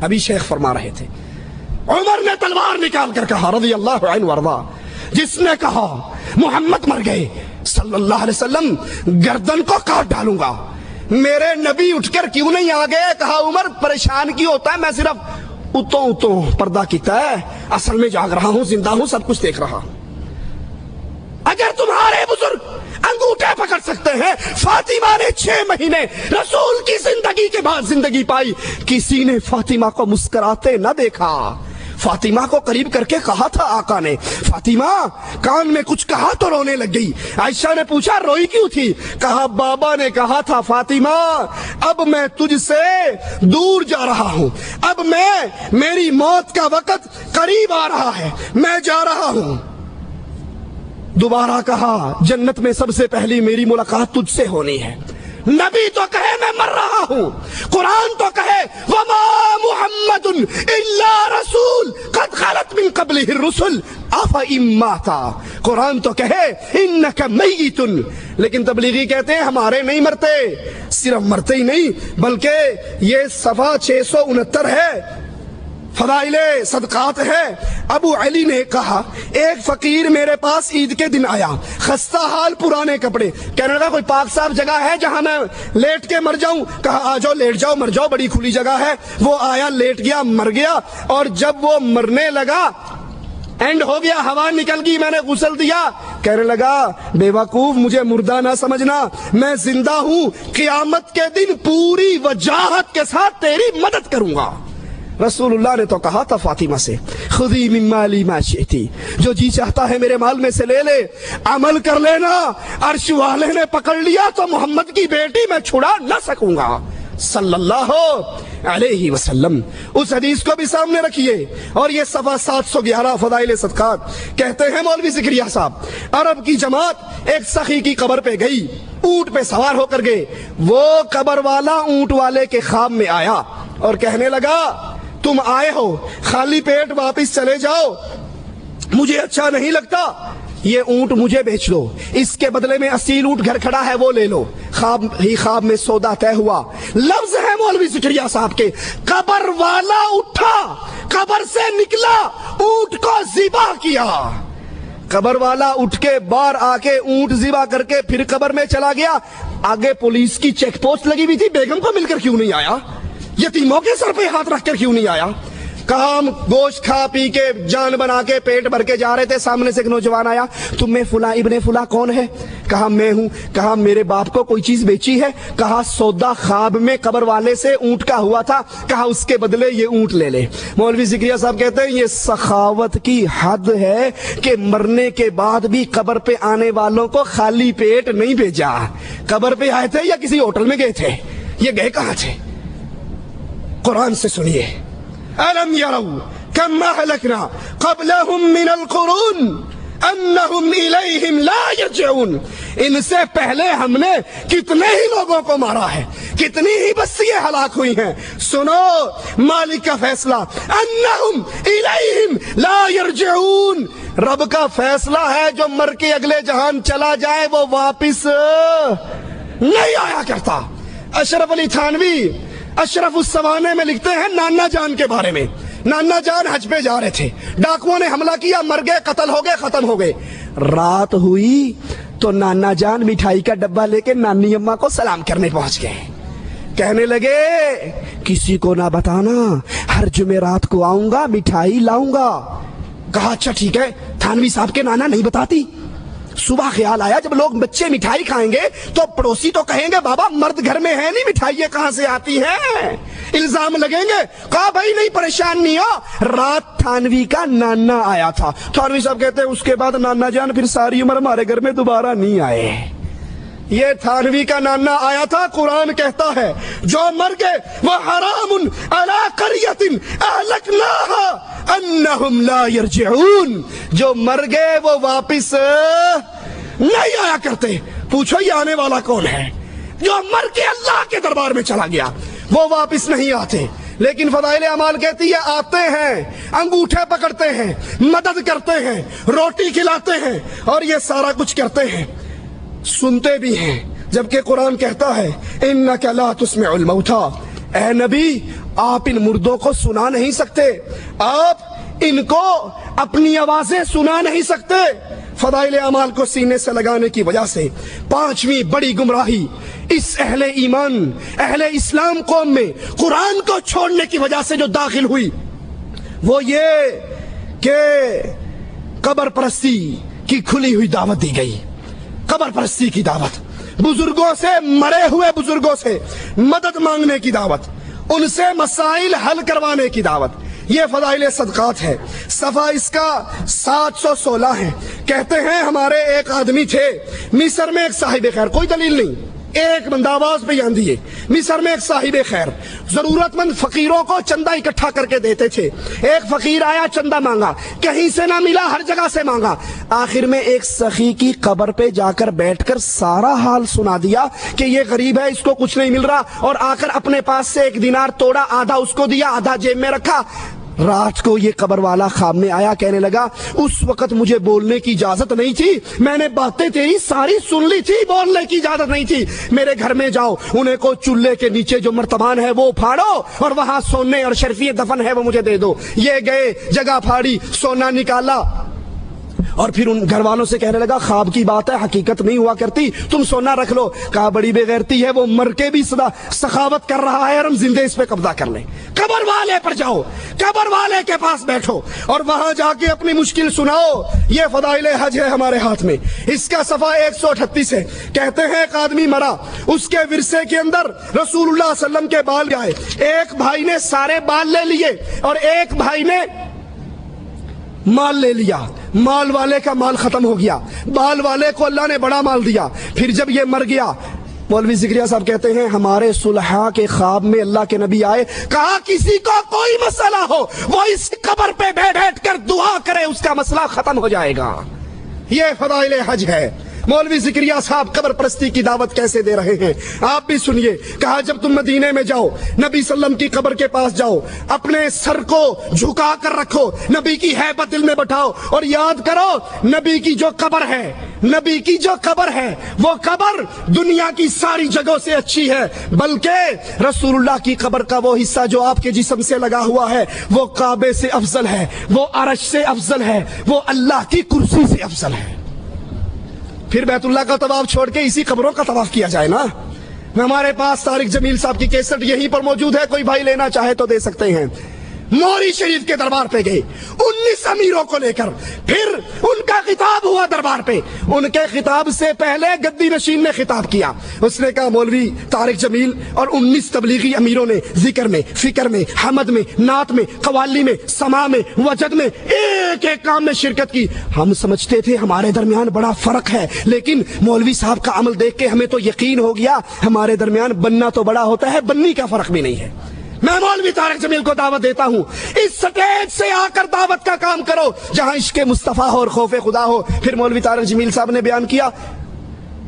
ابھی شیخ فرما رہے تھے, عمر نے تلوار نکال کر کہا رضی اللہ عنہ وارضا, جس نے کہا محمد مر گئے صلی اللہ علیہ وسلم گردن کو کاٹ ڈالوں گا. میرے نبی اٹھ کر کیوں نہیں آ گئے؟ کہا عمر پریشان کیوں ہوتا ہے, میں صرف اتوں پردہ کیتا ہے, اصل میں جاگ رہا ہوں, زندہ ہوں, سب کچھ دیکھ رہا ہوں. اگر تمہارے بزرگ انگوٹھے پکڑ سکتے ہیں, فاطمہ نے 6 مہینے رسول کی زندگی کے بعد زندگی پائی, کسی نے فاطمہ کو مسکراتے نہ دیکھا. فاطمہ کو قریب کر کے کہا تھا آقا نے, فاطمہ کان میں کچھ کہا تو رونے لگ گئی. عائشہ نے پوچھا روئی کیوں تھی؟ کہا بابا نے کہا تھا فاطمہ اب میں تجھ سے دور جا رہا ہوں, اب میری موت کا وقت قریب آ رہا ہے, میں جا رہا ہوں. دوبارہ کہا جنت میں سب سے پہلی میری ملاقات تجھ سے ہونی ہے. نبی تو کہے میں مر رہا ہوں, قرآن تو کہے وما محمد الا رسول قد خلت من قبلہ الرسل افإن مات, قرآن تو کہے انک میت, لیکن تبلیغی کہتے ہیں ہمارے نہیں مرتے. صرف مرتے ہی نہیں بلکہ یہ صفحہ 669 ہے, فضائل صدقات ہے. ابو علی نے کہا ایک فقیر میرے پاس عید کے دن آیا, خستہ حال, پرانے کپڑے, کہنے لگا کوئی پاک صاف جگہ ہے جہاں میں لیٹ کے مر جاؤں؟ کہا آ جاؤ, لیٹ جاؤ, مر جاؤ, بڑی کھلی جگہ ہے. وہ آیا, لیٹ گیا, مر گیا, اور جب وہ مرنے لگا اینڈ ہو گیا, ہوا نکل گئی, میں نے غسل دیا, کہنے لگا بے وقوف مجھے مردہ نہ سمجھنا, میں زندہ ہوں, قیامت کے دن پوری وجاہت کے ساتھ تیری مدد کروں گا. رسول اللہ نے تو کہا تھا فاطمہ سے خذی من مالی ما شئتی, جو جی چاہتا ہے میرے مال میں سے لے لے, عمل کر لینا. عرش والے نے پکڑ لیا تو محمد کی بیٹی میں چھڑا نہ سکوں گا صلی اللہ علیہ وسلم. اس حدیث کو بھی سامنے رکھیے. اور یہ صفحہ 711 فضائل صدقات. کہتے ہیں مولوی زکریا صاحب, عرب کی جماعت ایک سخی کی قبر پہ گئی, اونٹ پہ سوار ہو کر گئے. وہ قبر والا اونٹ والے کے خواب میں آیا اور کہنے لگا تم آئے ہو خالی پیٹ واپس چلے جاؤ, مجھے اچھا نہیں لگتا, یہ اونٹ مجھے بیچ دو, اس کے بدلے میں اصیل اونٹ گھر کھڑا ہے وہ لے لو. خواب میں سودا طے ہوا. لفظ ہے مولوی زکریا صاحب کے, قبر والا اٹھا, قبر سے نکلا, اونٹ کو ذبح کیا. قبر والا اٹھ کے باہر آ کے اونٹ ذبح کر کے پھر قبر میں چلا گیا. آگے پولیس کی چیک پوسٹ لگی ہوئی تھی, بیگم کو مل کر کیوں نہیں آیا؟ یتیموں کے سر پہ ہاتھ رکھ کر کیوں نہیں آیا؟ کہا ہم گوشت کھا پی کے جان بنا کے پیٹ بھر کے جا رہے تھے, سامنے سے ایک نوجوان آیا, تم میں فلاں ابن فلاں کون ہے؟ کہا میں ہوں. کہا میرے باپ کو کوئی چیز بیچی ہے؟ کہا سودا خواب میں قبر والے سے اونٹ کا ہوا تھا, کہا اس کے بدلے یہ اونٹ لے لے. مولوی زکریا صاحب کہتے ہیں یہ سخاوت کی حد ہے کہ مرنے کے بعد بھی قبر پہ آنے والوں کو خالی پیٹ نہیں بھیجا. قبر پہ آئے تھے یا کسی ہوٹل میں گئے تھے؟ یہ گئے کہاں تھے؟ قرآن سے سنیے, أَلَمْ يَرَوْا كَمْ أَهْلَكْنَا قَبْلَهُمْ مِنَ الْقُرُونِ أَنَّهُمْ إِلَيْهِمْ لَا يَرْجِعُونَ. ان سے پہلے ہم نے کتنے ہی لوگوں کو مارا ہے, کتنی ہی بستیاں ہلاک ہوئی ہیں. سنو مالک کا فیصلہ, أَنَّهُمْ إِلَيْهِمْ لَا يَرْجِعُونَ. رب کا فیصلہ ہے جو مر کے اگلے جہان چلا جائے وہ واپس نہیں آیا کرتا. اشرف علی تھانوی اشرف السوانے میں لکھتے ہیں نانا جان کے بارے میں. نانا جان حج پہ جا رہے تھے, ڈاکوؤں نے حملہ کیا, مر گئے, قتل ہو گئے, ختم ہو گئے. رات ہوئی تو نانا جان مٹھائی کا ڈبہ لے کے نانی اماں کو سلام کرنے پہنچ گئے. کہنے لگے کسی کو نہ بتانا, ہر جمعرات کو آؤں گا, مٹھائی لاؤں گا. کہا اچھا ٹھیک ہے. تھانوی صاحب کے نانا نہیں بتاتی. صبح خیال آیا جب لوگ بچے مٹھائی کھائیں گے تو پڑوسی تو کہیں گے بابا مرد گھر میں ہے نہیں, مٹھائی کہاں سے آتی ہیں, الزام لگیں گے. کہا بھائی نہیں پریشان نہیں ہو. رات تھانوی کا نانا آیا تھا. تھانوی صاحب کہتے ہیں اس کے بعد نانا جان پھر ساری عمر ہمارے گھر میں دوبارہ نہیں آئے. یہ تھانوی کا نانا آیا تھا. قرآن کہتا ہے جو مر گئے وہ حرام علی قریۃ اہلکناها انہم لا یرجعون. جو مر گئے وہ واپس نہیں آیا کرتے. پوچھو یہ آنے والا کون ہے؟ جو مر کے اللہ کے دربار میں چلا گیا وہ واپس نہیں آتے. لیکن فضائل اعمال کہتی ہے آتے ہیں, انگوٹھے پکڑتے ہیں, مدد کرتے ہیں, روٹی کھلاتے ہیں, اور یہ سارا کچھ کرتے ہیں, سنتے بھی ہیں. جبکہ قرآن کہتا ہے انک لا تسمع الموتى, اے نبی آپ ان مردوں کو سنا نہیں سکتے, آپ ان کو اپنی آوازیں سنا نہیں سکتے. فضائل اعمال کو سینے سے لگانے کی وجہ سے پانچویں بڑی گمراہی اس اہل ایمان اہل اسلام قوم میں قرآن کو چھوڑنے کی وجہ سے جو داخل ہوئی وہ یہ کہ قبر پرستی کی کھلی ہوئی دعوت دی گئی. قبر پرستی کی دعوت, بزرگوں سے, مرے ہوئے بزرگوں سے مدد مانگنے کی دعوت, ان سے مسائل حل کروانے کی دعوت. یہ فضائل صدقات ہے. صفحہ اس کا 716 ہے. کہتے ہیں ہمارے ایک آدمی تھے مصر میں, ایک صاحب خیر, کوئی دلیل نہیں, ایک بندہ آواز پہ جان دیے, مصر میں ایک صاحب خیر ضرورت مند فقیروں کو چندہ اکٹھا کر کے دیتے تھے. ایک فقیر آیا, چندہ مانگا, کہیں سے نہ ملا, ہر جگہ سے مانگا. آخر میں ایک سخی کی قبر پہ جا کر بیٹھ کر سارا حال سنا دیا کہ یہ غریب ہے, اس کو کچھ نہیں مل رہا, اور آ کر اپنے پاس سے 1 دینار توڑا, آدھا اس کو دیا, آدھا جیب میں رکھا. رات کو یہ قبر والا خواب میں آیا, کہنے لگا اس وقت مجھے بولنے کی اجازت نہیں تھی, میں نے باتیں تیری ساری سن لی تھی, بولنے کی اجازت نہیں تھی. میرے گھر میں جاؤ, انہیں کو چولہے کے نیچے جو مرتبان ہے وہ پھاڑو, اور وہاں سونے اور شرفی دفن ہے وہ مجھے دے دو. یہ گئے, جگہ پھاڑی, سونا نکالا, اور پھر ان گھر والوں سے کہنے لگا خواب کی بات ہے, حقیقت نہیں ہوا کرتی, تم سونا رکھ لو. کہا بڑی بے غیرتی ہے, وہ مر کے بھی سخاوت کر رہا ہے اور ہم زندے اس پہ قبضہ کر لیں. قبر والے پر جاؤ, قبر والے کے پاس بیٹھو اور وہاں جا کے اپنی مشکل سناؤ. یہ فضائل حج ہے ہمارے ہاتھ میں. اس کا صفحہ 138 ہے. کہتے ہیں ایک آدمی مرا, اس کے ورثے کے اندر رسول اللہ صلی اللہ علیہ وسلم کے بال گئے. ایک بھائی نے سارے بال لے لیے اور ایک بھائی نے مال لے لیا. مال والے کا مال ختم ہو گیا, بال والے کو اللہ نے بڑا مال دیا. پھر جب یہ مر گیا, مولوی ذکریہ صاحب کہتے ہیں ہمارے صلحاء کے خواب میں اللہ کے نبی آئے, کہا کسی کو کوئی مسئلہ ہو وہ اس قبر پہ بیٹھ کر دعا کرے, اس کا مسئلہ ختم ہو جائے گا. یہ فضائل حج ہے. مولوی ذکریہ صاحب قبر پرستی کی دعوت کیسے دے رہے ہیں آپ بھی سنیے. کہا جب تم مدینے میں جاؤ, نبی صلی اللہ علیہ وسلم کی قبر کے پاس جاؤ, اپنے سر کو جھکا کر رکھو, نبی کی ہیبت دل میں بٹھاؤ اور یاد کرو نبی کی جو قبر ہے, نبی کی جو قبر ہے وہ قبر دنیا کی ساری جگہوں سے اچھی ہے, بلکہ رسول اللہ کی قبر کا وہ حصہ جو آپ کے جسم سے لگا ہوا ہے وہ کعبے سے افضل ہے, وہ عرش سے افضل ہے, وہ اللہ کی کرسی سے افضل ہے. پھر بیت اللہ کا طواف چھوڑ کے اسی قبروں کا طواف کیا جائے نا. ہمارے پاس طارق جمیل صاحب کی کیسٹ یہیں پر موجود ہے, کوئی بھائی لینا چاہے تو دے سکتے ہیں. موری شریف کے دربار پہ گئے 19 امیروں کو لے کر, پھر ان کا خطاب ہوا دربار پہ. ان کے خطاب سے پہلے گدی نشین نے خطاب کیا. اس نے کہا مولوی طارق جمیل اور 19 تبلیغی امیروں نے ذکر میں, فکر میں, حمد میں, نعت میں, قوالی میں, سما میں, وجد میں, ایک ایک کام میں شرکت کی. ہم سمجھتے تھے ہمارے درمیان بڑا فرق ہے, لیکن مولوی صاحب کا عمل دیکھ کے ہمیں تو یقین ہو گیا ہمارے درمیان بننا تو بڑا ہوتا ہے, بننی کا فرق بھی نہیں ہے. میں مولوی طارق جمیل کو دعوت دیتا ہوں, اس سٹیج سے آ کر دعوت کا کام کرو جہاں عشق مصطفیٰ ہو اور خوف خدا ہو. پھر مولوی طارق جمیل صاحب نے بیان کیا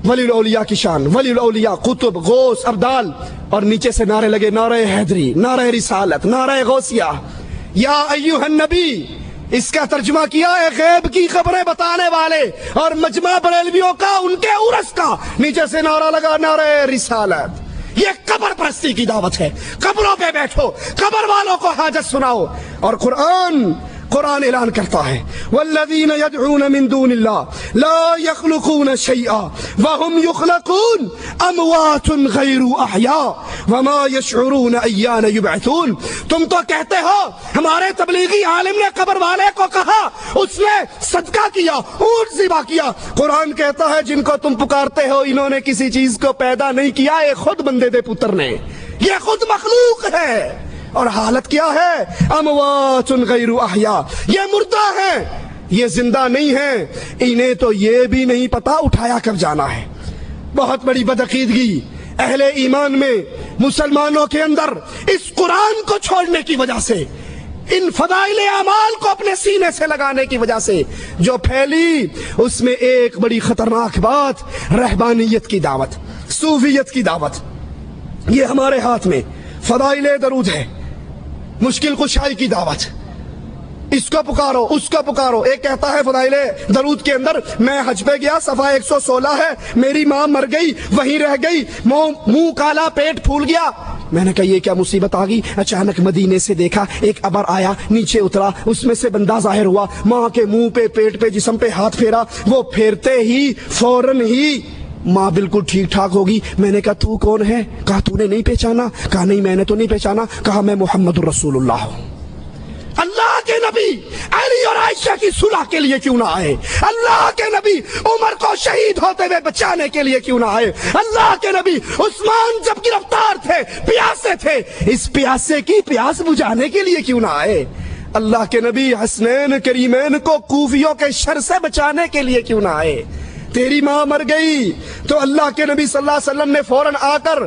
ولی الاولیاء کی شان, ولی الاولیاء قطب, غوث, ابدال, اور نیچے سے نعرے لگے نعرہ حیدری, نعرہ رسالت, نعرہ غوثیہ, یا ایھا النبی. اس کا ترجمہ کیا ہے غیب کی خبریں بتانے والے اور مجمع بریلویوں کا, ان کے عرس کا. نیچے سے نعرہ لگا نعرہ رسالت. یہ قبر پرستی کی دعوت ہے. قبروں پہ بیٹھو, قبر والوں کو حاجت سناؤ. اور قرآن اعلان کرتا ہے والذین یدعون من دون اللہ لا یخلقون شیئا وهم یخلقون اموات غیر احیاء وما یشعرون ایان یبعثون. تم تو کہتے ہو, ہمارے تبلیغی عالم نے قبر والے کو کہا, اس نے صدقہ کیا, اونٹ ذبح کیا. قرآن کہتا ہے جن کو تم پکارتے ہو انہوں نے کسی چیز کو پیدا نہیں کیا, یہ خود بندے دے پتر نے, یہ خود مخلوق ہے. اور حالت کیا ہے اموات غیر احیاء, یہ مردہ ہیں, یہ زندہ نہیں ہیں. انہیں تو یہ بھی نہیں پتا اٹھایا کب جانا ہے. بہت بڑی بدعقیدگی اہل ایمان میں, مسلمانوں کے اندر اس قرآن کو چھوڑنے کی وجہ سے, ان فضائل اعمال کو اپنے سینے سے لگانے کی وجہ سے جو پھیلی, اس میں ایک بڑی خطرناک بات رہبانیت کی دعوت, صوفیت کی دعوت. یہ ہمارے ہاتھ میں فضائل درود ہے, مشکل کشائی کی دعوت, اس کو پکارو اس کو پکارو. ایک کہتا ہے فضائل درود کے اندر میں حج پہ گیا, صفحہ 116 ہے, میری ماں مر گئی وہیں رہ گئی, منہ کالا پیٹ پھول گیا, میں نے کہا یہ کیا مصیبت آ گئی؟ اچانک مدینے سے دیکھا ایک ابر آیا، نیچے اترا، اس میں سے بندہ ظاہر ہوا، ماں کے منہ پہ، پیٹ پہ، جسم پہ ہاتھ پھیرا، وہ پھیرتے ہی فوراً ہی ماں بالکل ٹھیک ٹھاک ہوگی۔ میں نے کہا تو کون ہے؟ کہا تو نے نہیں پہچانا؟ کہا نہیں میں نے تو نہیں پہچانا۔ کہا میں محمد الرسول اللہ ہوں۔ اللہ کے نبی علی اور عائشہ کی صلح کے لیے کیوں نہ آئے؟ اللہ کے نبی عمر کو شہید ہوتے ہوئے بچانے کے لیے کیوں نہ آئے؟ اللہ کے نبی عثمان جب گرفتار تھے، پیاسے تھے، اس پیاسے کی پیاس بجھانے کے لیے کیوں نہ آئے؟ اللہ کے نبی حسنین کریمین کو کوفیوں کے شر سے بچانے کے لیے کیوں نہ آئے؟ تیری ماں مر گئی تو اللہ کے نبی صلی اللہ علیہ وسلم نے فوراً آ کر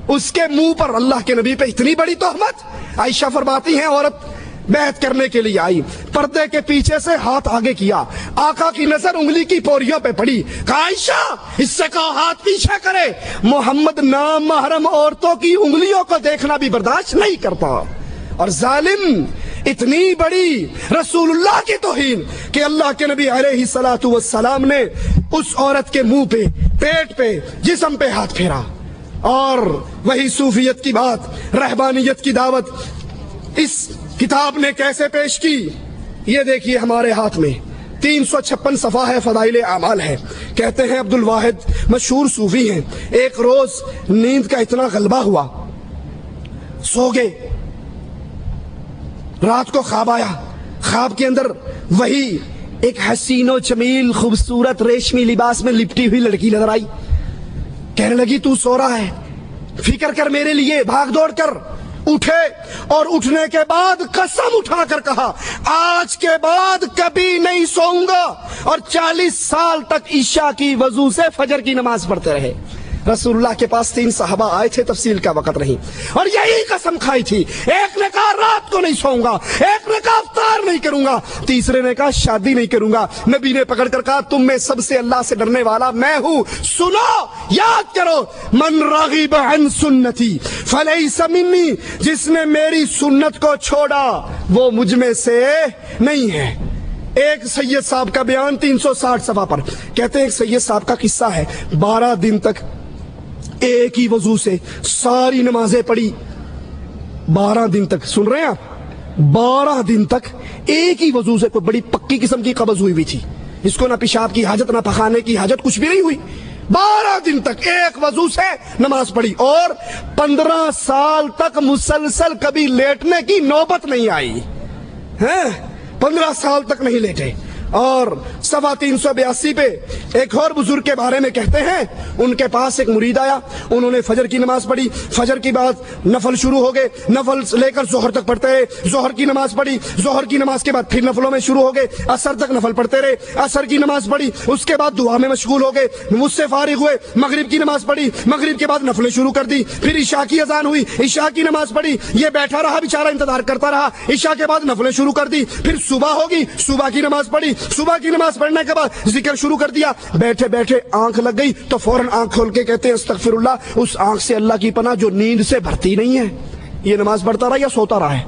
اس کے منہ پر اللہ کے نبی پہ اتنی بڑی تہمت۔ عائشہ فرماتی ہیں عورت بیعت کرنے کے لیے آئی، پردے کے پیچھے سے ہاتھ آگے کیا، آقا کی نظر انگلی کی پوریوں پہ پڑی، کہا عائشہ اس سے کہا ہاتھ پیچھے کرے، محمد نام محرم عورتوں کی انگلیوں کو دیکھنا بھی برداشت نہیں کرتا۔ اور ظالم اتنی بڑی رسول اللہ کی توہین کہ اللہ کے نبی علیہ الصلوۃ والسلام نے اس عورت کے منہ پہ، پیٹ پہ، جسم پہ ہاتھ پھیرا۔ اور وہی صوفیت کی بات، رہبانیت کی دعوت اس کتاب نے کیسے پیش کی؟ یہ دیکھیے ہمارے ہاتھ میں 356 صفحہ ہے، فضائل اعمال ہے۔ کہتے ہیں عبد الواحد مشہور صوفی ہیں، ایک روز نیند کا اتنا غلبہ ہوا، سو گئے، رات کو خواب آیا، خواب کے اندر وہی ایک حسین و جمیل خوبصورت ریشمی لباس میں لپٹی ہوئی لڑکی نظر آئی، کہنے لگی تو سو رہا ہے، فکر کر میرے لیے، بھاگ دوڑ کر اٹھے، اور اٹھنے کے بعد قسم اٹھا کر کہا آج کے بعد کبھی نہیں سوؤں گا، اور 40 سال تک عشاء کی وضو سے فجر کی نماز پڑھتے رہے۔ رسول اللہ کے پاس 3 صحابہ آئے تھے، تفصیل کا وقت نہیں، اور یہی قسم کھائی تھی، ایک نے کہا رات کو نہیں سوؤں گا، ایک نے کہا افطار نہیں کروں گا، تیسرے نے کہا شادی نہیں کروں گا۔ نبی نے پکڑ کر کہا تم میں سب سے اللہ سے ڈرنے والا میں ہوں، سنو، یاد کرو، من رغب عن سنتی فلیس منی، جس نے میری سنت کو چھوڑا وہ مجھ میں سے نہیں ہے۔ ایک سید صاحب کا بیان 360 صفحہ پر، کہتے ہیں ایک سید صاحب کا قصہ ہے، 12 دن تک ایک ہی وضو سے ساری نمازیں پڑھی، 12 دن تک، سن رہے ہیں آپ، 12 دن تک ایک ہی وضو سے، کوئی بڑی پکی قسم کی قبض ہوئی تھی، اس کو نہ پیشاب کی حاجت نہ پخانے کی حاجت، کچھ بھی نہیں ہوئی، 12 دن تک ایک وضو سے نماز پڑھی، اور 15 سال تک مسلسل کبھی لیٹنے کی نوبت نہیں آئی، 15 سال تک نہیں لیٹے۔ اور صفحہ 382 پہ ایک اور بزرگ کے بارے میں کہتے ہیں، ان کے پاس ایک مرید آیا، انہوں نے فجر کی نماز پڑھی، فجر کی بعد نفل شروع ہو گئے، نفل لے کر ظہر تک پڑھتے رہے، ظہر کی نماز پڑھی، ظہر کی نماز کے بعد پھر نفلوں میں شروع ہو گئے، عصر تک نفل پڑھتے رہے، عصر کی نماز پڑھی، اس کے بعد دعا میں مشغول ہو گئے، مجھ سے فارغ ہوئے، مغرب کی نماز پڑھی، مغرب کے بعد نفلیں شروع کر دی، پھر عشاء کی اذان ہوئی، عشاء کی نماز پڑھی، یہ بیٹھا رہا بیچارہ انتظار کرتا رہا، عشاء کے بعد نفلیں شروع کر دی، پھر صبح ہوگی، صبح کی نماز پڑھی، صبح کی نماز پڑھنے کے بعد ذکر شروع کر دیا، بیٹھے بیٹھے آنکھ لگ گئی تو فوراً آنکھ کھول کے کہتے ہیں استغفر اللہ، اس آنکھ سے اللہ کی پناہ جو نیند سے بھرتی نہیں ہے۔ یہ نماز پڑھتا رہا یا سوتا رہا ہے؟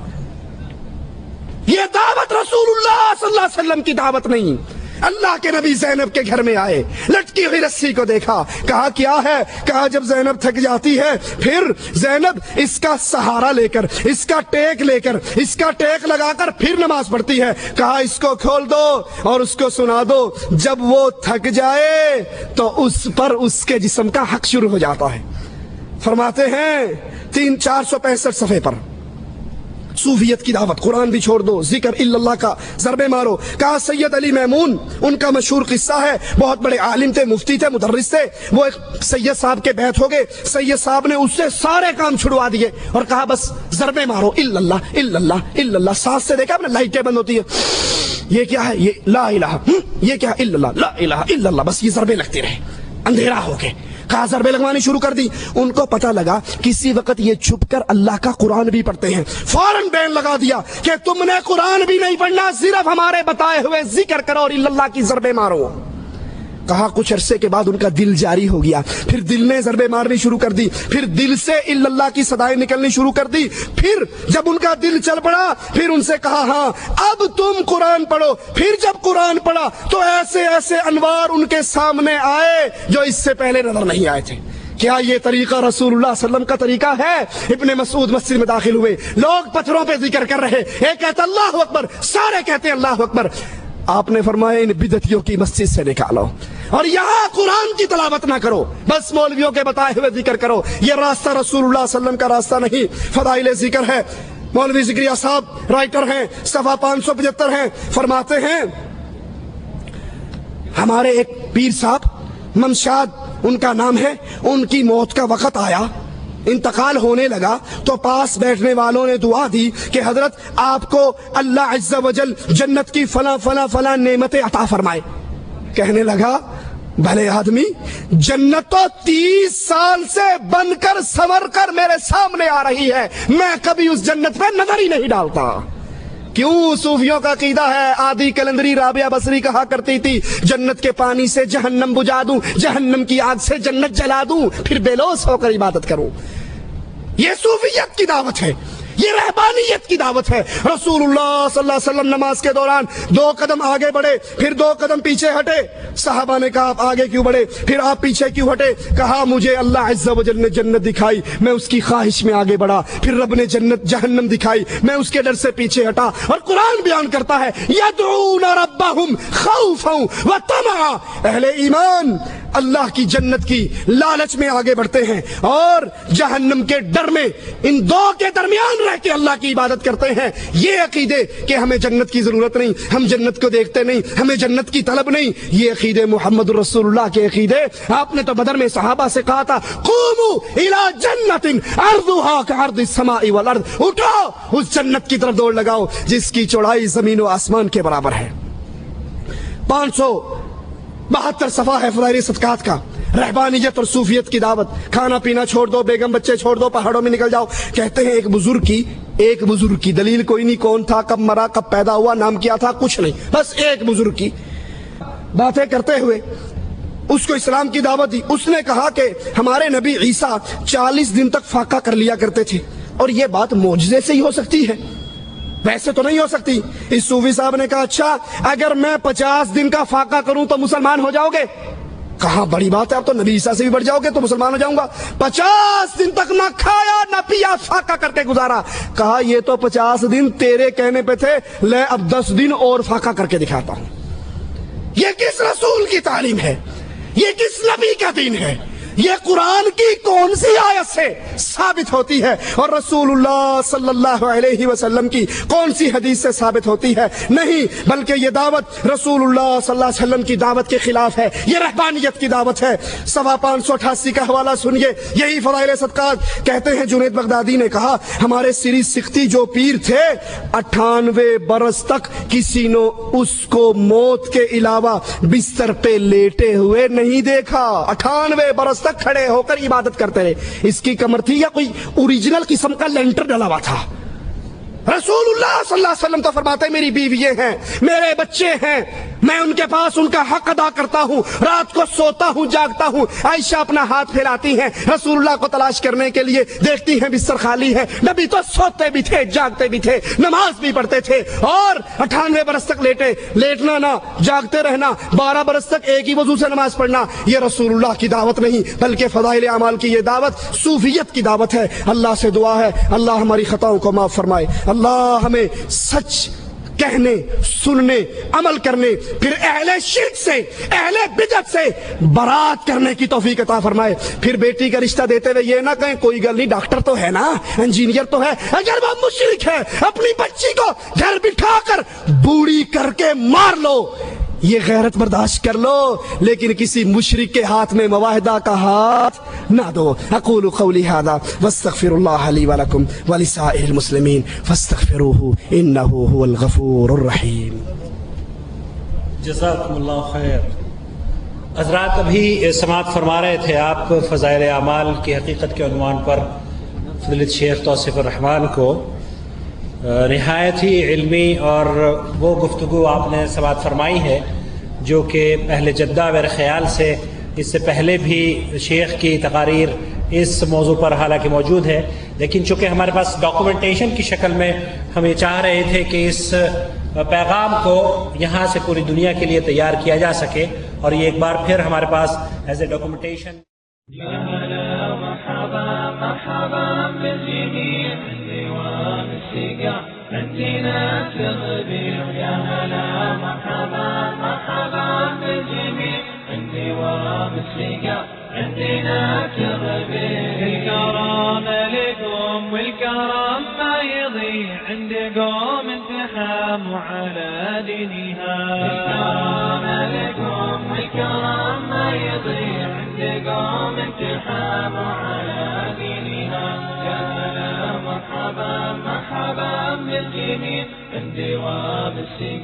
یہ دعوت رسول اللہ صلی اللہ علیہ وسلم کی دعوت نہیں۔ اللہ کے نبی زینب کے گھر میں آئے، لٹکی ہوئی رسی کو دیکھا، کہا کیا ہے؟ کہا جب زینب تھک جاتی ہے پھر زینب اس کا سہارا لے کر، اس کا ٹیک لے کر، اس کا ٹیک لگا کر پھر نماز پڑھتی ہے۔ کہا اس کو کھول دو اور اس کو سنا دو، جب وہ تھک جائے تو اس پر اس کے جسم کا حق شروع ہو جاتا ہے۔ فرماتے ہیں 465 صفحے پر صوفیت کی دعوت، قرآن بھی چھوڑ دو، ذکر الا اللہ کا ضربے مارو۔ کہا سید علی میمون، ان کا مشہور قصہ ہے، بہت بڑے عالم تھے، مفتی تھے، مدرس تھے، وہ ایک سید صاحب کے بیعت ہو گئے، سید صاحب نے اس سے سارے کام چھڑوا دیے اور کہا بس ضربے مارو، الا اللہ الا اللہ الا اللہ۔ سانس سے دیکھا آپ نے، لائٹیں بند ہوتی ہے، یہ کیا ہے؟ یہ لا الہ، یہ کیا ہے؟ الا اللہ، لا الہ الا اللہ، بس یہ ضربے لگتے رہے، اندھیرا ہو کے کہا ضربے لگوانی شروع کر دی۔ ان کو پتہ لگا کسی وقت یہ چھپ کر اللہ کا قرآن بھی پڑھتے ہیں، فوراً بین لگا دیا کہ تم نے قرآن بھی نہیں پڑھنا، صرف ہمارے بتائے ہوئے ذکر کرو اور اللہ کی ضربے مارو۔ کہا کچھ عرصے کے بعد ان کا دل جاری ہو گیا، پھر دل نے ضربے مارنی شروع کر دی، پھر دل سے الا اللہ کی صدائیں نکلنی شروع کر دی، پھر جب ان کا دل چل پڑا پھر ان سے کہا ہاں اب تم قرآن پڑھو۔ پھر جب قرآن پڑھا تو ایسے ایسے انوار ان کے سامنے آئے جو اس سے پہلے نظر نہیں آئے تھے۔ کیا یہ طریقہ رسول اللہ صلی اللہ علیہ وسلم کا طریقہ ہے؟ ابن مسعود مسجد میں داخل ہوئے، لوگ پتھروں پہ ذکر کر رہے، ایک کہتا اللہ اکبر، سارے کہتے اللہ اکبر۔ آپ نے فرمایا ان بدعتیوں کی مسجد سے نکالو اور یہاں قرآن کی تلاوت نہ کرو، بس مولویوں کے بتائے ہوئے ذکر کرو۔ یہ راستہ رسول اللہ صلی اللہ علیہ وسلم کا راستہ نہیں۔ فضائل ذکر ہے، مولوی ذکریہ صاحب رائٹر ہیں، صفحہ 575 ہیں، فرماتے ہیں ہمارے ایک پیر صاحب ممشاد ان کا نام ہے، ان کی موت کا وقت آیا، انتقال ہونے لگا تو پاس بیٹھنے والوں نے دعا دی کہ حضرت آپ کو اللہ عز و جل جنت کی فلاں فلاں فلاں نعمتیں عطا فرمائے۔ کہنے لگا بھلے آدمی، جنت تو 30 سال سے بن کر سنور کر میرے سامنے آ رہی ہے، میں کبھی اس جنت پہ نظر ہی نہیں ڈالتا۔ کیوں؟ صوفیوں کا عقیدہ ہے، آدھی کلندری رابعہ بصری کہا کرتی تھی جنت کے پانی سے جہنم بجھا دوں، جہنم کی آگ سے جنت جلا دوں، پھر بے لوث ہو کر عبادت کروں۔ یہ صوفیت کی دعوت ہے، یہ رہبانیت کی دعوت ہے۔ رسول اللہ صلی اللہ علیہ وسلم نماز کے دوران 2 قدم آگے بڑھے، پھر 2 قدم پیچھے ہٹے۔ صحابہ نے کہا آپ آگے کیوں بڑھے، پھر آپ پیچھے کیوں ہٹے؟ کہا مجھے اللہ عز و جل نے جنت دکھائی، میں اس کی خواہش میں آگے بڑھا، پھر رب نے جہنم دکھائی، میں اس کے ڈر سے پیچھے ہٹا۔ اور قرآن بیان کرتا ہے یدعون ربہم خوفا وطمعا، اہل ایمان اللہ کی جنت کی لالچ میں آگے بڑھتے ہیں اور جہنم کے ڈر میں، ان 2 کے درمیان رہ کے اللہ کی عبادت کرتے ہیں۔ یہ عقیدے کہ ہمیں جنت کی ضرورت نہیں، ہم جنت کو دیکھتے نہیں، ہمیں جنت کی طلب نہیں، یہ عقیدے محمد رسول اللہ کے عقیدے۔ آپ نے تو بدر میں صحابہ سے کہا تھا قوموا الی جنت عرضها كعرض السماء والارض، اٹھو اس جنت کی طرف دوڑ لگاؤ جس کی چوڑائی زمین و آسمان کے برابر ہے۔ 572 صفحہ ہے فضائل صدقات کا، رہبانیت اور صوفیت کی دعوت۔ کھانا پینا چھوڑ دو، بیگم بچے چھوڑ دو، پہاڑوں میں نکل جاؤ۔ کہتے ہیں ایک بزرگ کی دلیل کوئی نہیں، کون تھا، کب مرا، کب پیدا ہوا، نام کیا تھا، کچھ نہیں، بس ایک بزرگ کی باتیں کرتے ہوئے اس کو اسلام کی دعوت دی۔ اس نے کہا کہ ہمارے نبی عیسیٰ 40 دن تک فاقہ کر لیا کرتے تھے، اور یہ بات معجزے سے ہی ہو سکتی ہے، ویسے تو نہیں ہو سکتی۔ اس صوفی صاحب نے کہا اچھا اگر میں 50 دن کا فاقہ کروں تو مسلمان ہو جاؤ گے؟ کہا بڑی بات ہے، اب تو نبی عیسیٰ سے بھی بڑھ جاؤ گے تو مسلمان ہو جاؤں گا۔ 50 دن تک نہ کھایا نہ پیا، فاقہ کر کے گزارا۔ کہا یہ تو 50 دن تیرے کہنے پہ تھے، لے اب 10 دن اور فاقہ کر کے دکھاتا ہوں۔ یہ کس رسول کی تعلیم ہے؟ یہ کس نبی کا دین ہے؟ یہ قرآن کی کون سی آیت سے ثابت ہوتی ہے اور رسول اللہ صلی اللہ علیہ وسلم کی کون سی حدیث سے ثابت ہوتی ہے؟ نہیں، بلکہ یہ دعوت رسول اللہ صلی اللہ علیہ وسلم کی دعوت کے خلاف ہے، یہ رہبانیت کی دعوت ہے۔ صفحہ 588 کا حوالہ سنیے، یہی فضائل صدقات کہتے ہیں جنید بغدادی نے کہا ہمارے سری سکھتی جو پیر تھے 98 برس تک کسی نے اس کو موت کے علاوہ بستر پہ لیٹے ہوئے نہیں دیکھا، 98 برس تک کھڑے ہو کر عبادت کرتے رہے۔ اس کی کمر تھی یا کوئی اوریجنل قسم کا لینٹر ڈلا ہوا تھا؟ رسول اللہ صلی اللہ علیہ وسلم تو فرماتے ہیں میری بیوییں ہیں، میرے بچے ہیں، میں ان کے پاس ان کا حق ادا کرتا ہوں، رات کو سوتا ہوں جاگتا ہوں۔ عائشہ اپنا ہاتھ پھیلاتی ہیں رسول اللہ کو تلاش کرنے کے لیے، دیکھتی ہیں بستر خالی ہے۔ نبی تو سوتے بھی تھے، جاگتے بھی تھے، نماز بھی پڑھتے تھے، اور 98 برس تک لیٹنا نہ، جاگتے رہنا، 12 برس تک ایک ہی وضو سے نماز پڑھنا، یہ رسول اللہ کی دعوت نہیں بلکہ فضائل اعمال کی یہ دعوت صوفیت کی دعوت ہے۔ اللہ سے دعا ہے اللہ ہماری خطاؤں کو معاف فرمائے، اللہ ہمیں سچ کہنے، سننے، عمل کرنے، پھر اہل شرک سے، اہل بدعت سے برات کرنے کی توفیق عطا فرمائے۔ پھر بیٹی کا رشتہ دیتے ہوئے یہ نہ کہیں کوئی گل نہیں، ڈاکٹر تو ہے نا، انجینئر تو ہے، اگر وہ مشرک ہے اپنی بچی کو گھر بٹھا کر بوڑھی کر کے مار لو، یہ غیرت برداشت کر لو، لیکن کسی مشرک کے ہاتھ میں معاہدہ کا ہاتھ نہ دو۔ اقول قولی ھذا واستغفر اللہ لی ولکم ولسائر المسلمین فاستغفروہ انہ هو الغفور الرحیم۔ جزاکم اللہ خیر۔ حضرات ابھی سماعت فرما رہے تھے آپ فضائل اعمال کی حقیقت کے عنوان پر فضیلت شیخ توصیف الرحمان کو، نہایت ہی علمی اور وہ گفتگو آپ نے سماعت فرمائی ہے جو کہ اہل جدہ میرے خیال سے اس سے پہلے بھی شیخ کی تقاریر اس موضوع پر حالانکہ موجود ہے، لیکن چونکہ ہمارے پاس ڈاکومنٹیشن کی شکل میں ہم یہ چاہ رہے تھے کہ اس پیغام کو یہاں سے پوری دنیا کے لیے تیار کیا جا سکے، اور یہ ایک بار پھر ہمارے پاس ایز اے ڈاکومنٹیشن الكرم لكم والكرم ما يضيع عند قوم انتحاموا على دينها. الكرم لكم والكرم ما يضيع عند قوم انتحاموا على دينها. يا هلا مرحبا مرحبا بالجميل من دوام السجن.